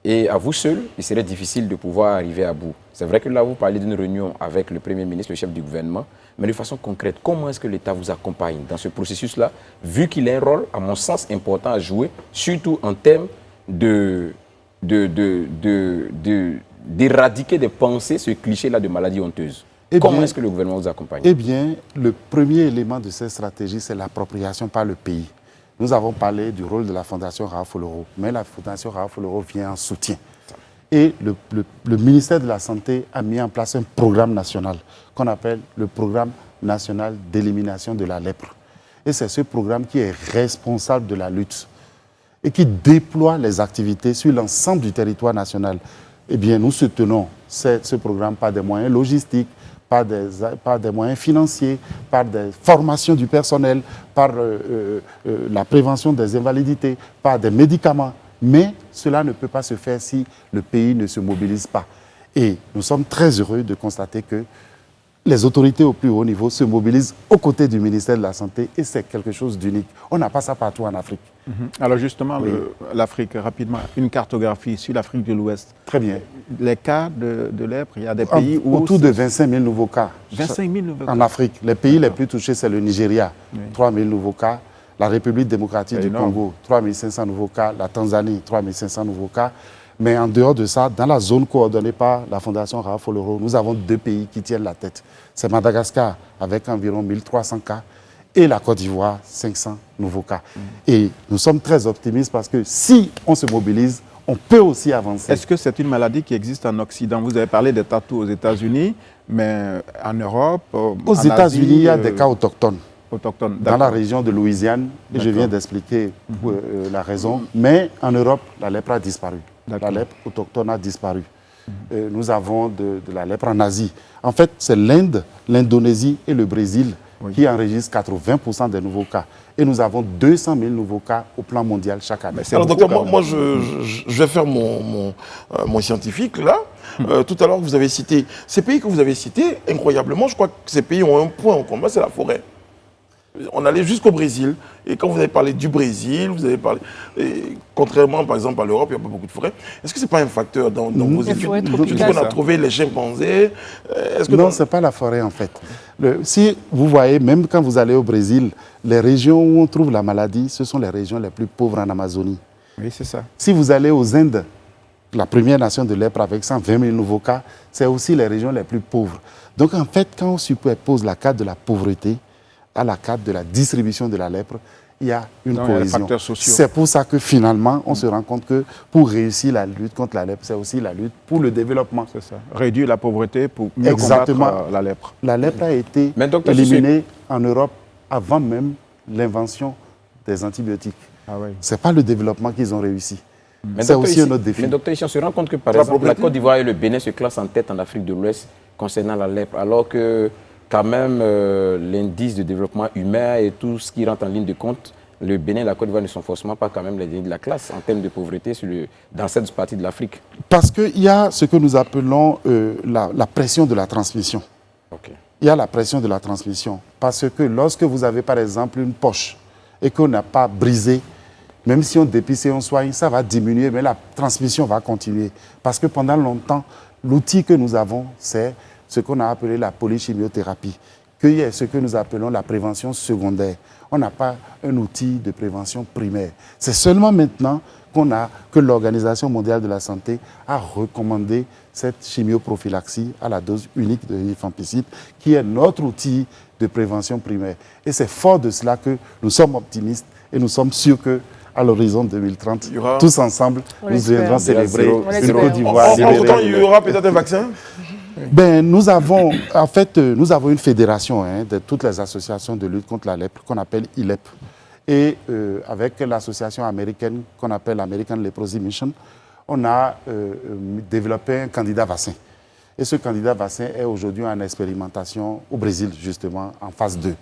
Et à vous seul, il serait difficile de pouvoir arriver à bout. C'est vrai que là, vous parlez d'une réunion avec le Premier ministre, le chef du gouvernement, mais de façon concrète, comment est-ce que l'État vous accompagne dans ce processus-là, vu qu'il a un rôle, à mon sens, important à jouer, surtout en termes d'éradiquer des pensées, ce cliché-là de maladie honteuse. Comment est-ce que le gouvernement vous accompagne? Eh bien, le premier élément de cette stratégie, c'est l'appropriation par le pays. Nous avons parlé du rôle de la Fondation Raoul Foloro, mais la Fondation Raoul Foloro vient en soutien. Et le ministère de la Santé a mis en place un programme national qu'on appelle le Programme national d'élimination de la lèpre. Et c'est ce programme qui est responsable de la lutte et qui déploie les activités sur l'ensemble du territoire national. Eh bien, nous soutenons ce programme par des moyens logistiques, par des moyens financiers, par des formations du personnel, par la prévention des invalidités, par des médicaments. Mais cela ne peut pas se faire si le pays ne se mobilise pas. Et nous sommes très heureux de constater que les autorités au plus haut niveau se mobilisent aux côtés du ministère de la Santé et c'est quelque chose d'unique. On n'a pas ça partout en Afrique. Alors justement, l'Afrique, rapidement, une cartographie sur l'Afrique de l'Ouest. Très bien. Les cas de lèpre, il y a des pays où... Autour de 25 000 nouveaux cas. 25 000 nouveaux cas. En Afrique. Les pays les plus touchés, c'est le Nigeria, 3 000 nouveaux cas. La République démocratique du Congo, 3 500 nouveaux cas. La Tanzanie, 3 500 nouveaux cas. Mais en dehors de ça, dans la zone coordonnée par la Fondation Raoul Foloro, nous avons 2 pays qui tiennent la tête. C'est Madagascar avec environ 1300 cas et la Côte d'Ivoire, 500 nouveaux cas. Et nous sommes très optimistes parce que si on se mobilise, on peut aussi avancer. Est-ce que c'est une maladie qui existe en Occident? Vous avez parlé des tatous aux États-Unis, mais en Europe, aux États-Unis, il y a des cas autochtones. Dans la région de Louisiane, et je viens d'expliquer la raison. Mais en Europe, la lèpre a disparu. La lèpre autochtone a disparu. Nous avons de la lèpre en Asie. En fait, c'est l'Inde, l'Indonésie et le Brésil qui enregistrent 80% des nouveaux cas. Et nous avons 200 000 nouveaux cas au plan mondial chaque année. Alors, docteur, moi je vais faire mon scientifique, là. Tout à l'heure, vous avez cité... Ces pays que vous avez cités, incroyablement, je crois que ces pays ont un point en commun, c'est la forêt. On allait jusqu'au Brésil, et quand vous avez parlé du Brésil, vous avez parlé, contrairement par exemple à l'Europe, il n'y a pas beaucoup de forêts. Est-ce que ce n'est pas un facteur dans vos études? Est-ce qu'on a trouvé les chimpanzés? Non, ce n'est pas la forêt en fait. Si vous voyez, même quand vous allez au Brésil, les régions où on trouve la maladie, ce sont les régions les plus pauvres en Amazonie. Oui, c'est ça. Si vous allez aux Indes, la première nation de lèpre avec 120 000 nouveaux cas, c'est aussi les régions les plus pauvres. Donc en fait, quand on superpose la carte de la pauvreté à la carte de la distribution de la lèpre, il y a une cohésion. C'est pour ça que finalement, on se rend compte que pour réussir la lutte contre la lèpre, c'est aussi la lutte pour le développement. C'est ça. Réduire la pauvreté pour mieux combattre la lèpre. La lèpre a été éliminée en Europe avant même l'invention des antibiotiques. Ce n'est pas le développement qu'ils ont réussi. C'est aussi un autre défi. Mais docteur, on se rend compte que par exemple, la Côte d'Ivoire et le Bénin se classent en tête en Afrique de l'Ouest concernant la lèpre, alors que quand même, l'indice de développement humain et tout ce qui rentre en ligne de compte, le Bénin et la Côte d'Ivoire ne sont forcément pas quand même les derniers de la classe en termes de pauvreté dans cette partie de l'Afrique. Parce qu'il y a ce que nous appelons la pression de la transmission. Il y a la pression de la transmission. Parce que lorsque vous avez par exemple une poche et qu'on n'a pas brisé, même si on dépisse et on soigne, ça va diminuer, mais la transmission va continuer. Parce que pendant longtemps, l'outil que nous avons, c'est ce qu'on a appelé la polychimiothérapie, qu'il y ait ce que nous appelons la prévention secondaire. On n'a pas un outil de prévention primaire. C'est seulement maintenant que l'Organisation mondiale de la santé a recommandé cette chimioprophylaxie à la dose unique de rifampicine, qui est notre outil de prévention primaire. Et c'est fort de cela que nous sommes optimistes et nous sommes sûrs que à l'horizon 2030, tous ensemble, nous viendrons célébrer une Côte d'Ivoire. Entre-temps, il y aura peut-être un vaccin? Nous avons une fédération de toutes les associations de lutte contre la lèpre qu'on appelle ILEP. Et avec l'association américaine qu'on appelle American Leprosy Mission, on a développé un candidat vaccin. Et ce candidat vaccin est aujourd'hui en expérimentation au Brésil, justement, en phase 2.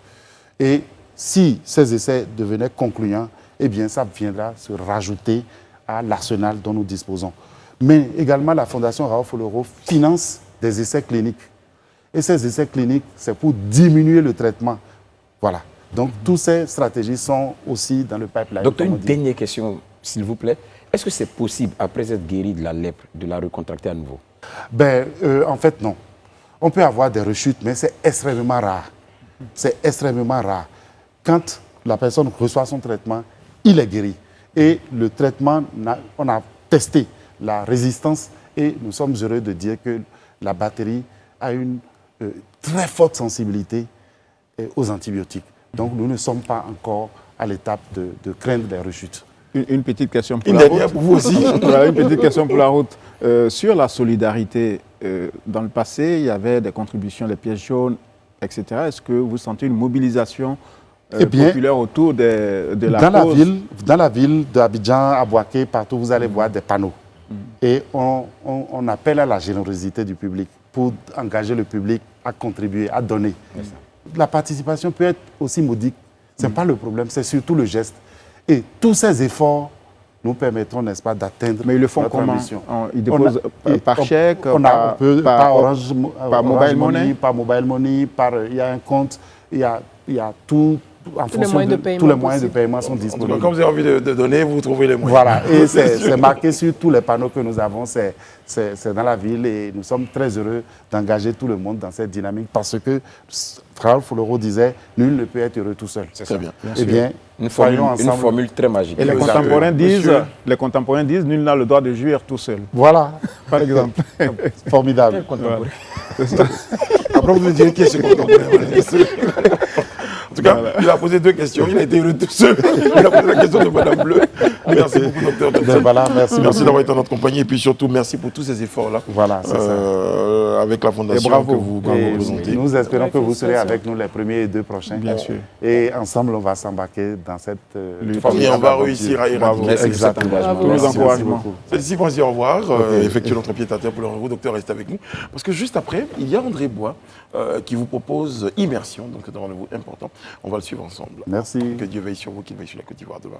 Et si ces essais devenaient concluants, eh bien, ça viendra se rajouter à l'arsenal dont nous disposons. Mais également, la Fondation Raoul Foloro finance des essais cliniques. Et ces essais cliniques, c'est pour diminuer le traitement. Voilà. Donc, toutes ces stratégies sont aussi dans le pipeline. Docteur, une dernière question, s'il vous plaît. Est-ce que c'est possible, après être guéri de la lèpre, de la recontracter à nouveau? En fait, non. On peut avoir des rechutes, mais c'est extrêmement rare. C'est extrêmement rare. Quand la personne reçoit son traitement, il est guéri. Et le traitement, on a testé la résistance et nous sommes heureux de dire que la batterie a une très forte sensibilité aux antibiotiques. Donc nous ne sommes pas encore à l'étape de craindre des rechutes. Une petite question pour la route. Pour vous aussi. Voilà, une petite question pour la route. Sur la solidarité, dans le passé, il y avait des contributions, les pièces jaunes, etc. Est-ce que vous sentez une mobilisation populaire autour de la cause? Dans la ville d'Abidjan, à Bouaké, partout, vous allez voir des panneaux. Et on appelle à la générosité du public pour engager le public à contribuer, à donner. La participation peut être aussi modique. Ce n'est pas le problème, c'est surtout le geste. Et tous ces efforts nous permettront, n'est-ce pas, d'atteindre Mais ils le font notre comment? ambition. Ils déposent par chèque, par Orange Mobile Money, par Mobile Money, il y a un compte, il y a tout. En Tous les moyens de paiement tous les moyens de possibles. paiement sont disponibles. Quand vous avez envie de donner, vous trouvez les moyens. Voilà, et c'est marqué sur tous les panneaux que nous avons, c'est dans la ville et nous sommes très heureux d'engager tout le monde dans cette dynamique parce que Raoul Foloro disait, nul ne peut être heureux tout seul. Très bien. Eh bien, Une soyons ensemble. formule très magique. Et les contemporains disent, nul n'a le droit de jouir tout seul. Voilà, Par exemple. formidable. Après, vous me direz qui est ce contemporain. En tout cas, il a posé 2 questions. Il a été heureux tout seul. Il a posé la question de Madame Bleu. Merci beaucoup, docteur. Voilà, merci d'avoir été en notre compagnie. Et puis surtout, merci pour tous ces efforts-là. Voilà, c'est ça. Avec la fondation que vous représentez. Nous espérons que vous serez avec nous les premiers et 2 prochains. Bien sûr. Et ensemble, on va s'embarquer dans cette Et on va réussir à éradiquer. Exactement. Tous les encouragements. C'est ici qu'on se dit au revoir. Effectuez notre pied à terre pour le rendez-vous. Docteur, restez avec nous. Parce que juste après, il y a André Bois qui vous propose Immersion. Donc c'est un rendez-vous important. On va le suivre ensemble. Merci. Que Dieu veille sur vous, qu'il veille sur la Côte d'Ivoire demain.